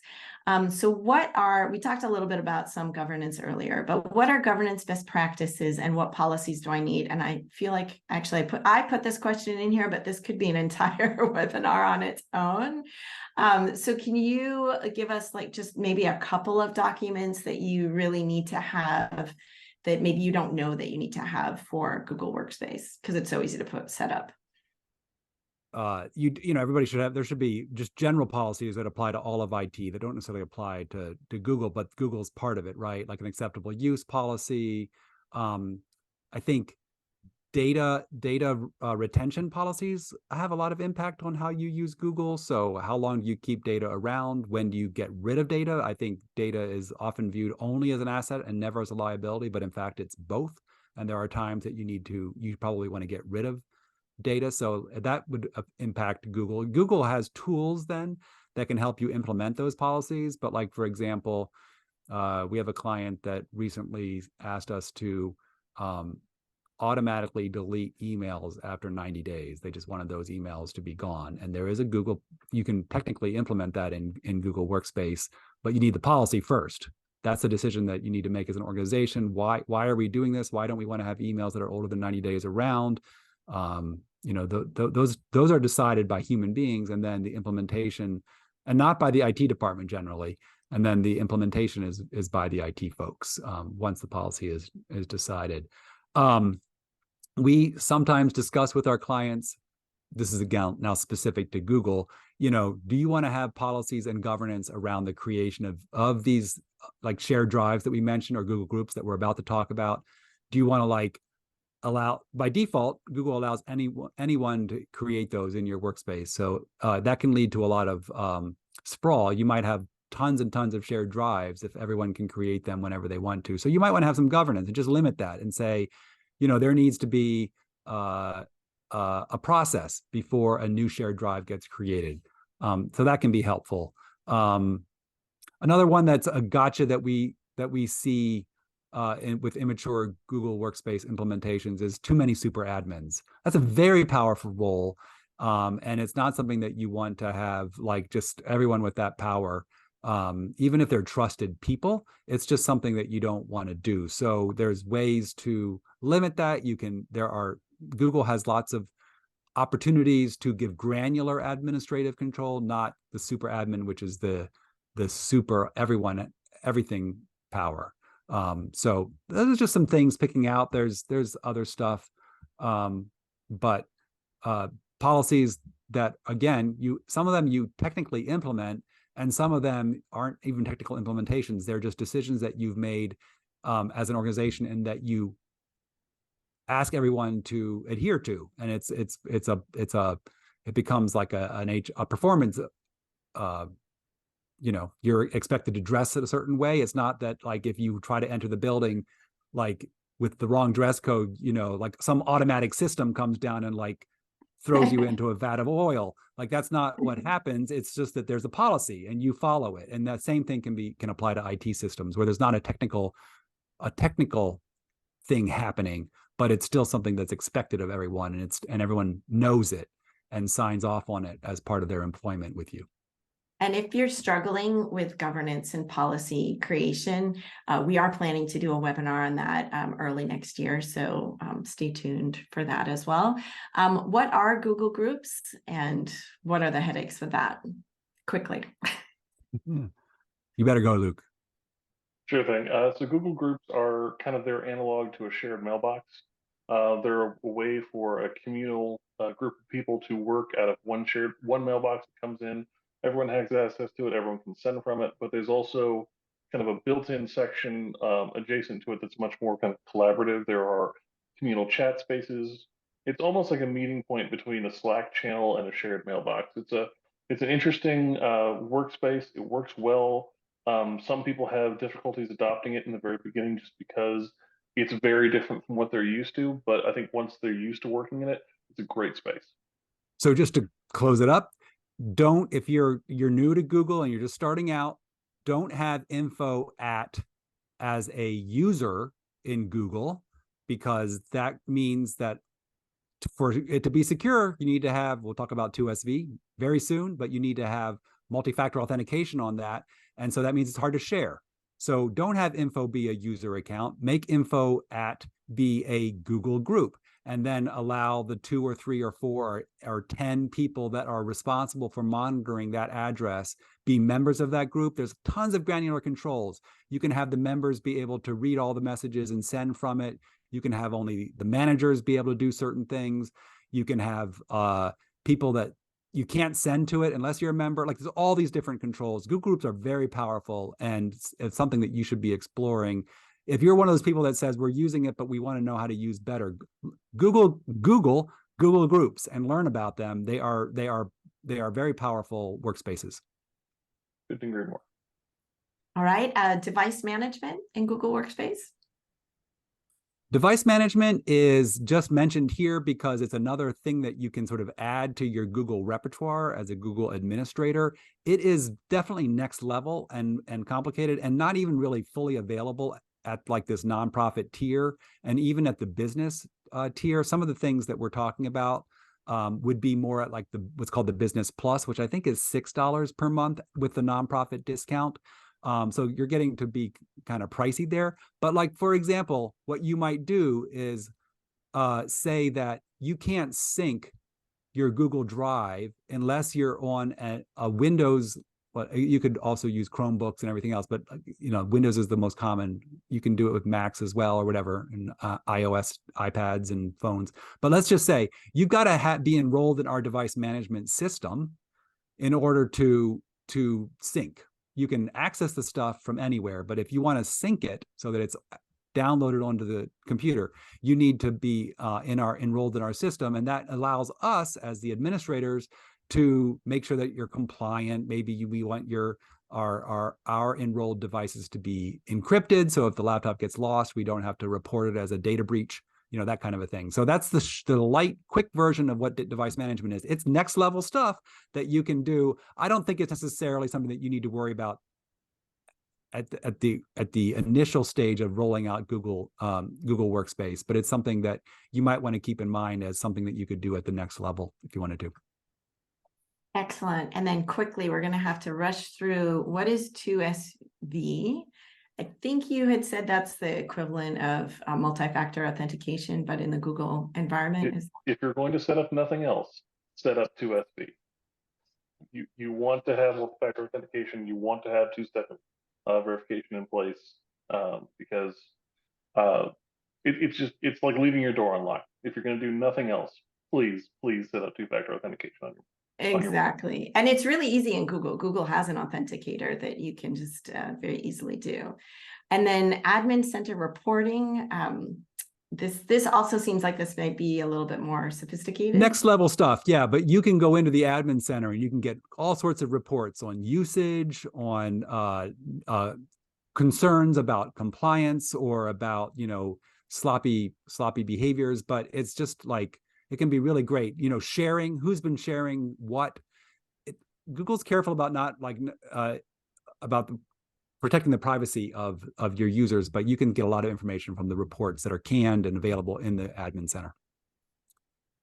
So we talked a little bit about some governance earlier, but what are governance best practices and what policies do I need? And I feel like actually I put this question in here, but this could be an entire webinar on its own. So can you give us like just maybe a couple of documents that you really need to have that maybe you don't know that you need to have for Google Workspace, because it's so easy to set up? Everybody should have, there should be just general policies that apply to all of IT that don't necessarily apply to Google, but Google's part of it, right? Like an acceptable use policy. I think data retention policies have a lot of impact on how you use Google. So how long do you keep data around? When do you get rid of data? I think data is often viewed only as an asset and never as a liability, but in fact, it's both. And there are times that you probably want to get rid of data. So that would impact Google. Google has tools then that can help you implement those policies. But like, for example, we have a client that recently asked us to automatically delete emails after 90 days. They just wanted those emails to be gone. And there is a Google, you can technically implement that in Google Workspace, but you need the policy first. That's a decision that you need to make as an organization. Why are we doing this? Why don't we want to have emails that are older than 90 days around? Those are decided by human beings, and then the implementation, and not by the IT department generally. And then the implementation is by the IT folks once the policy is decided. We sometimes discuss with our clients, this is again now specific to Google, do you want to have policies and governance around the creation of these like shared drives that we mentioned or Google Groups that we're about to talk about? Do you want to allow, by default, Google allows anyone to create those in your workspace. So that can lead to a lot of sprawl. You might have tons and tons of shared drives if everyone can create them whenever they want to. So you might want to have some governance and just limit that and say, there needs to be a process before a new shared drive gets created. So that can be helpful. Another one that's a gotcha that we see with immature Google Workspace implementations is too many super admins. That's a very powerful role. And it's not something that you want to have like just everyone with that power. Even if they're trusted people, it's just something that you don't want to do. So there's ways to limit that. Google has lots of opportunities to give granular administrative control, not the super admin, which is the super everything power. So those are just some things picking out. There's other stuff, but policies that, again, some of them you technically implement, and some of them aren't even technical implementations. They're just decisions that you've made as an organization and that you ask everyone to adhere to. And it becomes like a performance. You're expected to dress it a certain way. It's not that like if you try to enter the building like with the wrong dress code, like some automatic system comes down and like throws you into a vat of oil. Like that's not what happens. It's just that there's a policy and you follow it. And that same thing can apply to IT systems where there's not a technical thing happening, but it's still something that's expected of everyone, and everyone knows it and signs off on it as part of their employment with you. And if you're struggling with governance and policy creation, we are planning to do a webinar on that early next year. So stay tuned for that as well. What are Google Groups and what are the headaches with that? Quickly. You better go, Luke. Sure thing. So Google Groups are kind of their analog to a shared mailbox. They're a way for a communal group of people to work out of one mailbox that comes in. Everyone has access to it. Everyone can send from it. But there's also kind of a built-in section adjacent to it that's much more kind of collaborative. There are communal chat spaces. It's almost like a meeting point between a Slack channel and a shared mailbox. It's an interesting workspace. It works well. Some people have difficulties adopting it in the very beginning just because it's very different from what they're used to. But I think once they're used to working in it, it's a great space. So just to close it up, if you're new to Google and you're just starting out, don't have info as a user in Google, because that means that for it to be secure, you need to have, we'll talk about 2SV very soon, but you need to have multi-factor authentication on that. And so that means it's hard to share. So don't have info be a user account, make info be a Google group, and then allow the 2 or 3 or 4 or 10 people that are responsible for monitoring that address be members of that group. There's tons of granular controls. You can have the members be able to read all the messages and send from it. You can have only the managers be able to do certain things. You can have people that you can't send to it unless you're a member. Like, there's all these different controls. Google Groups are very powerful, and it's something that you should be exploring. If you're one of those people that says we're using it, but we want to know how to use better, Google Groups and learn about them. They are very powerful workspaces. Couldn't agree more. All right, device management in Google Workspace. Device management is just mentioned here because it's another thing that you can sort of add to your Google repertoire as a Google administrator. It is definitely next level and complicated, and not even really fully available at like this nonprofit tier, and even at the business tier. Some of the things that we're talking about would be more at like what's called the Business Plus, which I think is $6 per month with the nonprofit discount. So you're getting to be kind of pricey there. But like, for example, what you might do is say that you can't sync your Google Drive unless you're on a Windows. Well, you could also use Chromebooks and everything else, but Windows is the most common. You can do it with Macs as well, or whatever, and iOS, iPads, and phones. But let's just say you've got to be enrolled in our device management system in order to sync. You can access the stuff from anywhere, but if you want to sync it so that it's downloaded onto the computer, you need to be enrolled in our system, and that allows us as the administrators to make sure that you're compliant. Maybe we want our enrolled devices to be encrypted, so if the laptop gets lost, we don't have to report it as a data breach. That kind of a thing. So that's the light, quick version of what device management is. It's next level stuff that you can do. I don't think it's necessarily something that you need to worry about at the initial stage of rolling out Google Workspace, but it's something that you might want to keep in mind as something that you could do at the next level if you wanted to. Excellent. And then quickly, we're going to have to rush through what is 2SV. I think you had said that's the equivalent of multi-factor authentication, but in the Google environment. If you're going to set up nothing else, set up 2SV. You want to have multi-factor authentication. You want to have two-step verification in place because it's like leaving your door unlocked. If you're going to do nothing else, please set up two-factor authentication on your. Exactly. And it's really easy in Google. Google has an authenticator that you can just very easily do. And then admin center reporting. This also seems like this might be a little bit more sophisticated. Next level stuff. Yeah, but you can go into the admin center and you can get all sorts of reports on usage, on concerns about compliance, or about, sloppy behaviors. But it's just like, it can be really great, sharing, who's been sharing what. Google's careful about about protecting the privacy of your users, but you can get a lot of information from the reports that are canned and available in the admin center.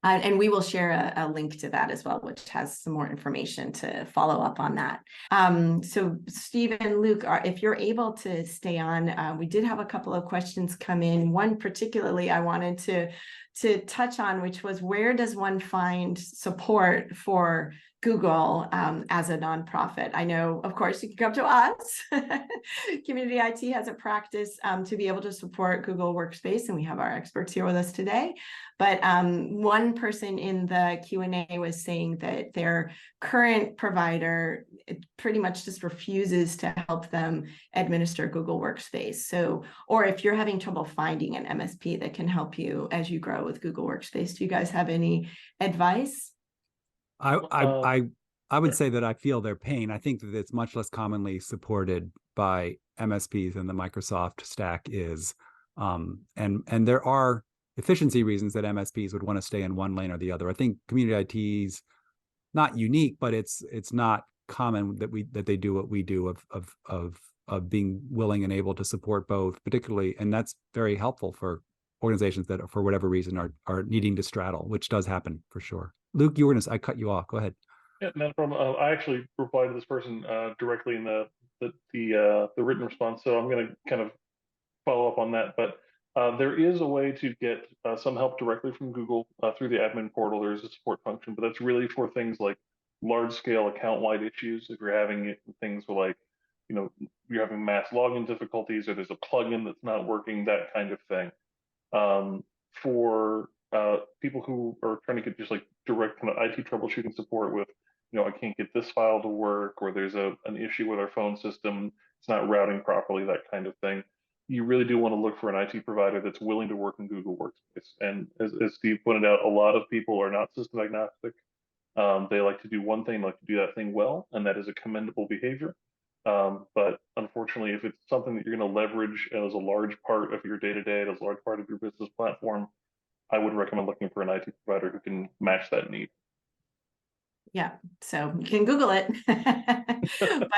And we will share a link to that as well, which has some more information to follow up on that. So Steve and Luke, if you're able to stay on, we did have a couple of questions come in. One particularly I wanted to touch on, which was, where does one find support for Google as a nonprofit? I know, of course, you can come to us. Community IT has a practice to be able to support Google Workspace, and we have our experts here with us today. But one person in the Q&A was saying that their current provider pretty much just refuses to help them administer Google Workspace. So, or if you're having trouble finding an MSP that can help you as you grow with Google Workspace, do you guys have any advice? I would say that I feel their pain. I think that it's much less commonly supported by MSPs than the Microsoft stack is. And there are efficiency reasons that MSPs would want to stay in one lane or the other. I think community IT is not unique, but it's not common that they do what we do of being willing and able to support both, particularly, and that's very helpful for organizations that for whatever reason are needing to straddle, which does happen for sure. Luke, I cut you off. Go ahead. Yeah, no problem. I actually replied to this person directly in the written response, so I'm going to kind of follow up on that. But there is a way to get some help directly from Google through the admin portal. There is a support function, but that's really for things like large-scale account-wide issues. If you're having things like, you're having mass login difficulties, or there's a plugin that's not working, that kind of thing. For people who are trying to get just like direct kind of IT troubleshooting support with, I can't get this file to work, or there's an issue with our phone system, it's not routing properly, that kind of thing. You really do want to look for an IT provider that's willing to work in Google Workspace. And as Steve pointed out, a lot of people are not system agnostic. They like to do one thing, like to do that thing well, and that is a commendable behavior. But unfortunately, if it's something that you're going to leverage as a large part of your day-to-day, as a large part of your business platform, I would recommend looking for an IT provider who can match that need. Yeah, so you can Google it, but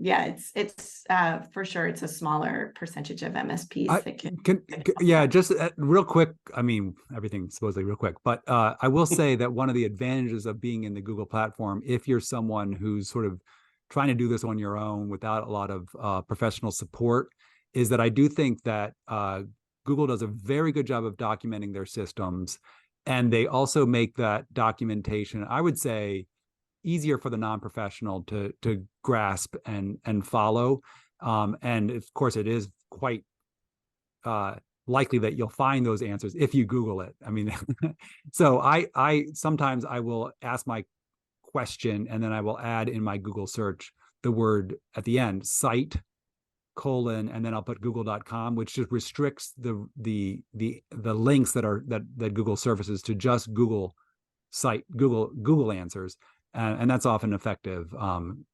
yeah, it's for sure it's a smaller percentage of MSPs that can yeah, just real quick. I mean, everything's supposedly real quick, but I will say that one of the advantages of being in the Google platform, if you're someone who's sort of trying to do this on your own without a lot of professional support, is that I do think that Google does a very good job of documenting their systems, and they also make that documentation, I would say, easier for the non-professional to grasp and follow. And of course, it is quite likely that you'll find those answers if you Google it. I mean, so I sometimes I will ask my question, and then I will add in my Google search the word at the end, site, colon, and then I'll put google.com, which just restricts the links that Google surfaces to just Google site, Google answers. And that's often effective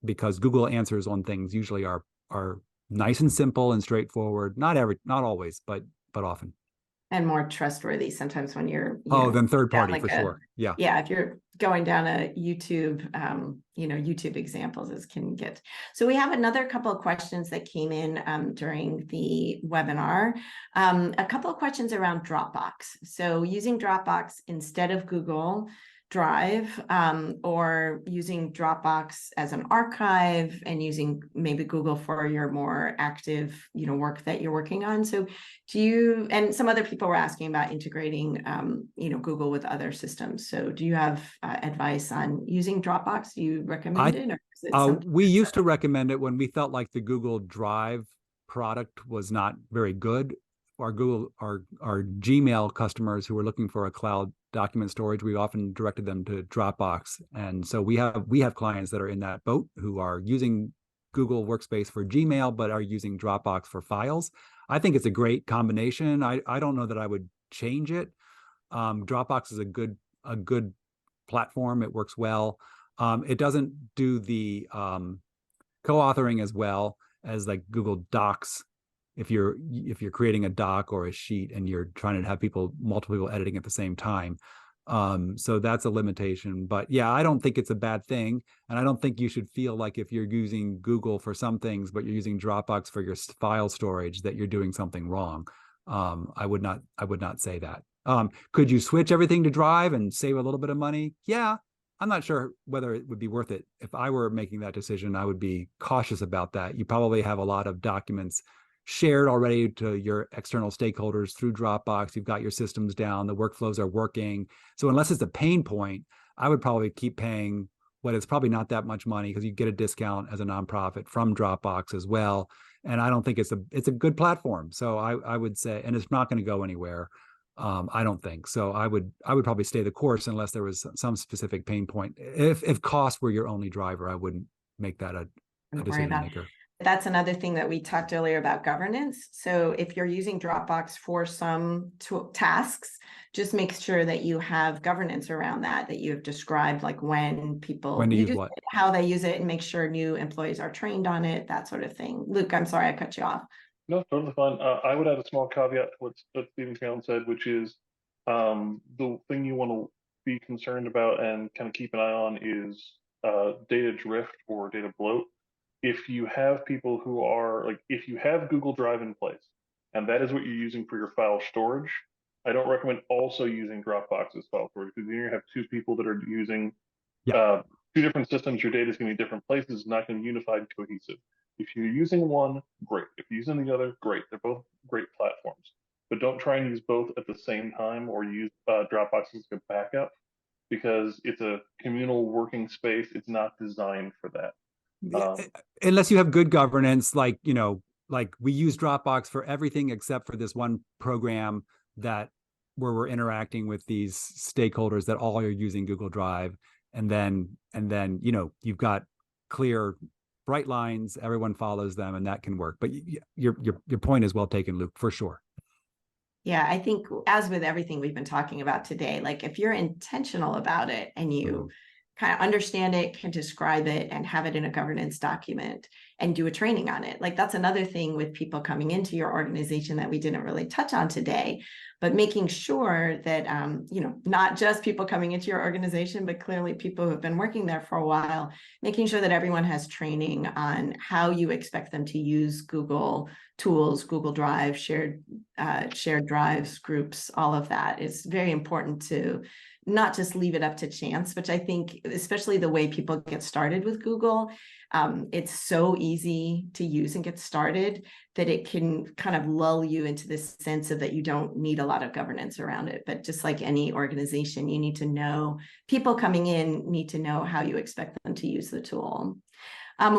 because Google answers on things usually are nice and simple and straightforward. Not always, but often. And more trustworthy sometimes when you're than third party for sure. Yeah. Yeah, if you're going down a YouTube, YouTube examples as can get. So we have another couple of questions that came in during the webinar. A couple of questions around Dropbox. So using Dropbox instead of Google Drive, or using Dropbox as an archive and using maybe Google for your more active, work that you're working on. So do you, and some other people were asking about integrating, Google with other systems. So do you have advice on using Dropbox? Do you recommend it? Or is it we used to recommend it when we felt like the Google Drive product was not very good. Our Gmail customers who were looking for a cloud document storage, we often directed them to Dropbox. And so we have clients that are in that boat who are using Google Workspace for Gmail, but are using Dropbox for files. I think it's a great combination. I don't know that I would change it. Dropbox is a good platform. It works well. It doesn't do the co-authoring as well as like Google Docs. If you're creating a doc or a sheet and you're trying to have multiple people editing at the same time. So that's a limitation. But yeah, I don't think it's a bad thing. And I don't think you should feel like if you're using Google for some things, but you're using Dropbox for your file storage, that you're doing something wrong. I would not say that. Could you switch everything to Drive and save a little bit of money? Yeah. I'm not sure whether it would be worth it. If I were making that decision, I would be cautious about that. You probably have a lot of documents shared already to your external stakeholders through Dropbox. You've got your systems down, the workflows are working. So unless it's a pain point, I would probably keep paying what is probably not that much money, because you get a discount as a nonprofit from Dropbox as well. And I don't think it's a good platform. So I would say, and it's not going to go anywhere. I don't think so. I would probably stay the course unless there was some specific pain point. If cost were your only driver, I wouldn't make that a decision maker. That's another thing that we talked earlier about governance. So if you're using Dropbox for some tasks, just make sure that you have governance around that you have described, like when people use what, how they use it, and make sure new employees are trained on it, that sort of thing. Luke, I'm sorry I cut you off. No, totally fine. I would add a small caveat to what Steve and Carolyn said, which is the thing you want to be concerned about and kind of keep an eye on is data drift or data bloat. If you have people who are if you have Google Drive in place and that is what you're using for your file storage, I don't recommend also using Dropbox as file storage, because then you have two people that are using two different systems. Your data is going to be different places, not going to be unified and cohesive. If you're using one, great. If you're using the other, great. They're both great platforms. But don't try and use both at the same time, or use Dropbox as a backup, because it's a communal working space. It's not designed for that. Unless you have good governance, like we use Dropbox for everything except for this one program where we're interacting with these stakeholders that all are using Google Drive. And then you've got clear, bright lines, everyone follows them, and that can work. But your point is well taken, Luke, for sure. Yeah, I think as with everything we've been talking about today, like if you're intentional about it and you kind of understand it, can describe it, and have it in a governance document and do a training on it. Like that's another thing with people coming into your organization that we didn't really touch on today, but making sure that, not just people coming into your organization, but clearly people who have been working there for a while, making sure that everyone has training on how you expect them to use Google tools, Google Drive, shared drives, groups, all of that is very important to not just leave it up to chance, which I think, especially the way people get started with Google, it's so easy to use and get started that it can kind of lull you into this sense of that you don't need a lot of governance around it. But just like any organization, you need to know, people coming in need to know how you expect them to use the tool.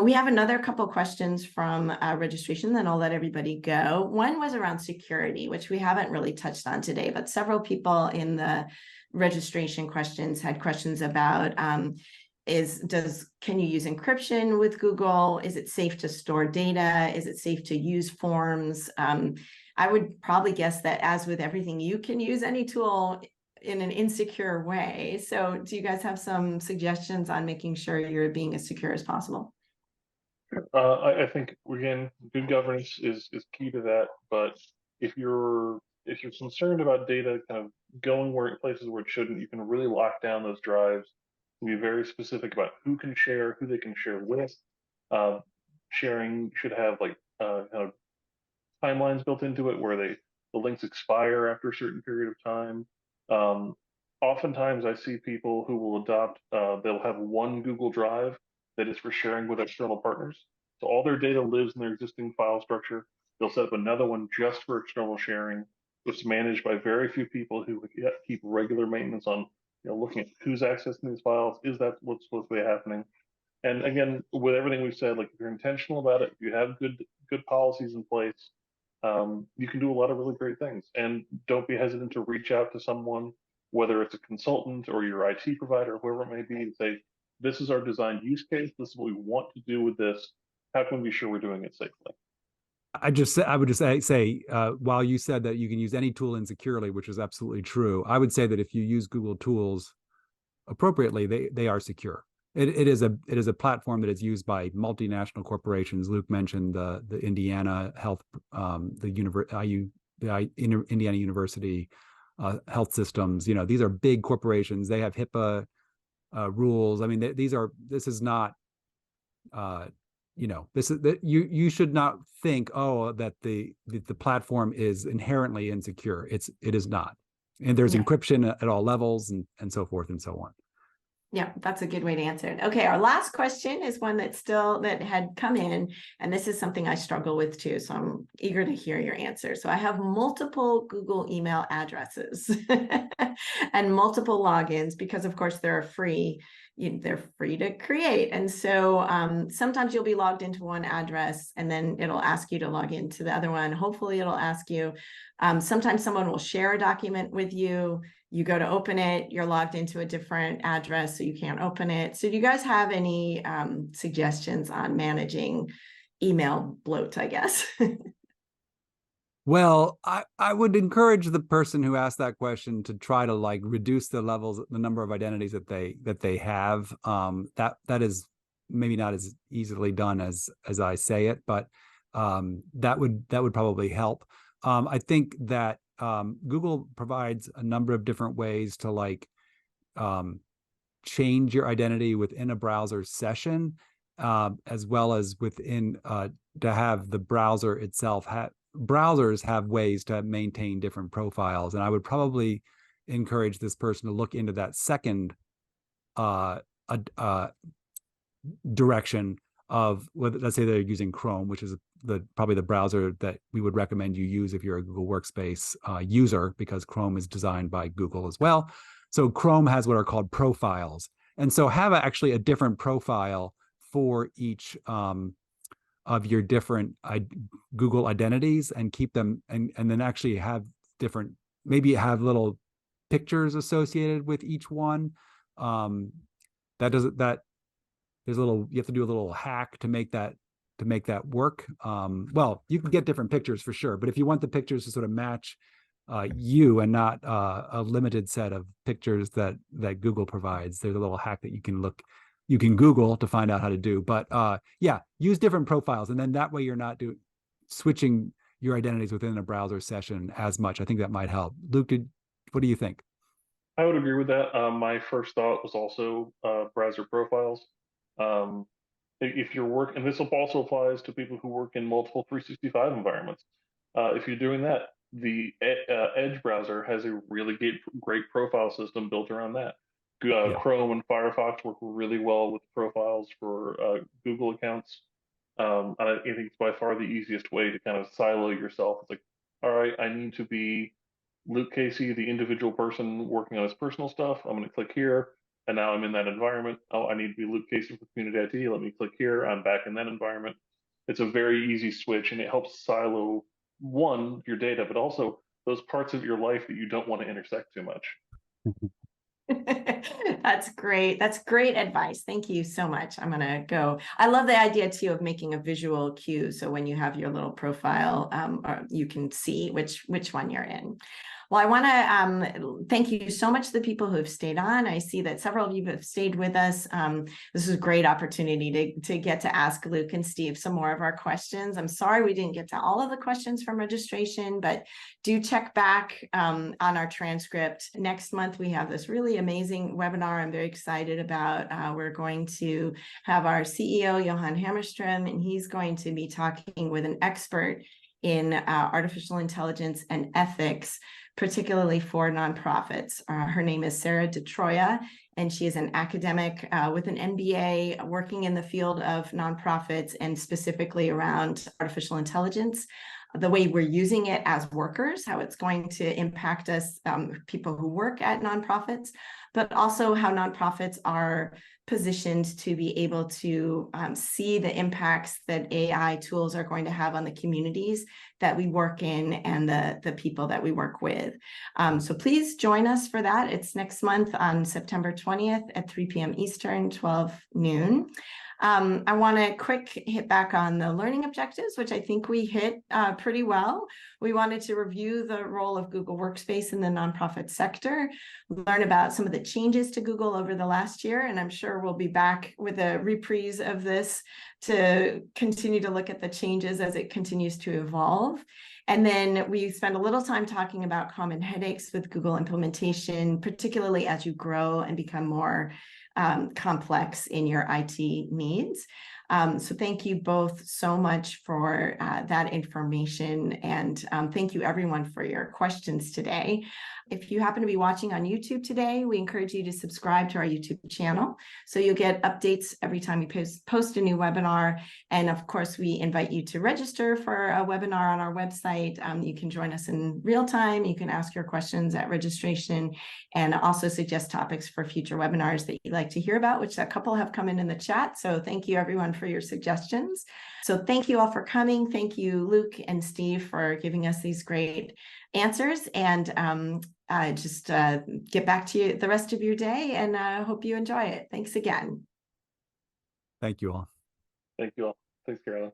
We have another couple questions from registration, then I'll let everybody go. One was around security, which we haven't really touched on today, but several people in the registration questions had questions about can you use encryption with Google? Is it safe to store data? Is it safe to use forms? I would probably guess that, as with everything, you can use any tool in an insecure way. So do you guys have some suggestions on making sure you're being as secure as possible? I think, again, good governance is key to that. But if you're concerned about data kind of going places where it shouldn't, you can really lock down those drives and be very specific about who can share, who they can share with. Sharing should have kind of timelines built into it where the links expire after a certain period of time. Oftentimes I see people who will adopt, they'll have one Google Drive that is for sharing with external partners. So all their data lives in their existing file structure. They'll set up another one just for external sharing. It's managed by very few people who keep regular maintenance on, looking at who's accessing these files. Is that what's supposed to be happening? And again, with everything we've said, if you're intentional about it, if you have good policies in place, you can do a lot of really great things. And don't be hesitant to reach out to someone, whether it's a consultant or your IT provider, or whoever it may be, and say, this is our design use case. This is what we want to do with this. How can we be sure we're doing it safely? I would just say, while you said that you can use any tool insecurely, which is absolutely true, I would say that if you use Google tools appropriately, they are secure. It is a platform that is used by multinational corporations. Luke mentioned the Indiana Health, the Indiana University health systems. These are big corporations. They have HIPAA rules. I mean, this is not. You should not think, that the platform is inherently insecure. It is not. And there's Yeah. encryption at all levels and so forth and so on. Yeah, that's a good way to answer it. Okay, our last question is one that had come in, and this is something I struggle with too. So I'm eager to hear your answer. So I have multiple Google email addresses and multiple logins because, of course, they're free. They're free to create. And so sometimes you'll be logged into one address and then it'll ask you to log into the other one. Hopefully it'll ask you. Sometimes someone will share a document with you. You go to open it, you're logged into a different address, so you can't open it. So do you guys have any suggestions on managing email bloat, I guess? Well, I would encourage the person who asked that question to try to like reduce the number of identities that they have. That is maybe not as easily done as I say it, but that would probably help. I think that Google provides a number of different ways to like change your identity within a browser session, as well as within to have the browser itself browsers have ways to maintain different profiles. And I would probably encourage this person to look into that second direction of, let's say they're using Chrome, which is probably the browser that we would recommend you use if you're a Google Workspace user, because Chrome is designed by Google as well. So Chrome has what are called profiles. And so have actually a different profile for each of your different Google identities, and keep them, and then actually have different, maybe have little pictures associated with each one. There's a little, you have to do a little hack to make that work. Well, you can get different pictures for sure, but if you want the pictures to sort of match you and not a limited set of pictures that Google provides, there's a little hack that you can Google to find out how to do. But yeah, use different profiles, and then that way you're not switching your identities within a browser session as much. I think that might help. Luke, what do you think? I would agree with that. My first thought was also browser profiles. If you're working, and this also applies to people who work in multiple 365 environments. If you're doing that, the Edge browser has a really great profile system built around that. Yeah. Chrome and Firefox work really well with profiles for Google accounts. And I think it's by far the easiest way to kind of silo yourself. It's like, all right, I need to be Luke Casey, the individual person working on his personal stuff. I'm going to click here, and now I'm in that environment. Oh, I need to be Luke Casey for community IT. Let me click here. I'm back in that environment. It's a very easy switch, and it helps silo, one, your data, but also those parts of your life that you don't want to intersect too much. That's great. That's great advice. Thank you so much. I'm going to go. I love the idea too of making a visual cue. So when you have your little profile, you can see which one you're in. Well, I want to thank you so much to the people who have stayed on. I see that several of you have stayed with us. This is a great opportunity to get to ask Luke and Steve some more of our questions. I'm sorry we didn't get to all of the questions from registration, but do check back on our transcript. Next month, we have this really amazing webinar I'm very excited about. We're going to have our CEO, Johan Hammerström, and he's going to be talking with an expert in artificial intelligence and ethics, particularly for nonprofits. Her name is Sarah DeTroya, and she is an academic with an MBA working in the field of nonprofits and specifically around artificial intelligence, the way we're using it as workers, how it's going to impact us, people who work at nonprofits, but also how nonprofits are positioned to be able to see the impacts that AI tools are going to have on the communities that we work in and the people that we work with. So please join us for that. It's next month on September 20th at 3 p.m. Eastern, 12 noon. I want to quick hit back on the learning objectives, which I think we hit pretty well. We wanted to review the role of Google Workspace in the nonprofit sector, learn about some of the changes to Google over the last year, and I'm sure we'll be back with a reprise of this to continue to look at the changes as it continues to evolve. And then we spend a little time talking about common headaches with Google implementation, particularly as you grow and become more complex in your IT needs. So thank you both so much for that information. And thank you everyone for your questions today. If you happen to be watching on YouTube today, we encourage you to subscribe to our YouTube channel, so you'll get updates every time we post a new webinar. And of course, we invite you to register for a webinar on our website. You can join us in real time. You can ask your questions at registration, and also suggest topics for future webinars that you'd like to hear about, which a couple have come in the chat. So thank you everyone for your suggestions. So thank you all for coming. Thank you, Luke and Steve, for giving us these great answers. And just get back to you the rest of your day, and hope you enjoy it. Thanks again. Thank you all. Thank you all. Thanks, Carolyn.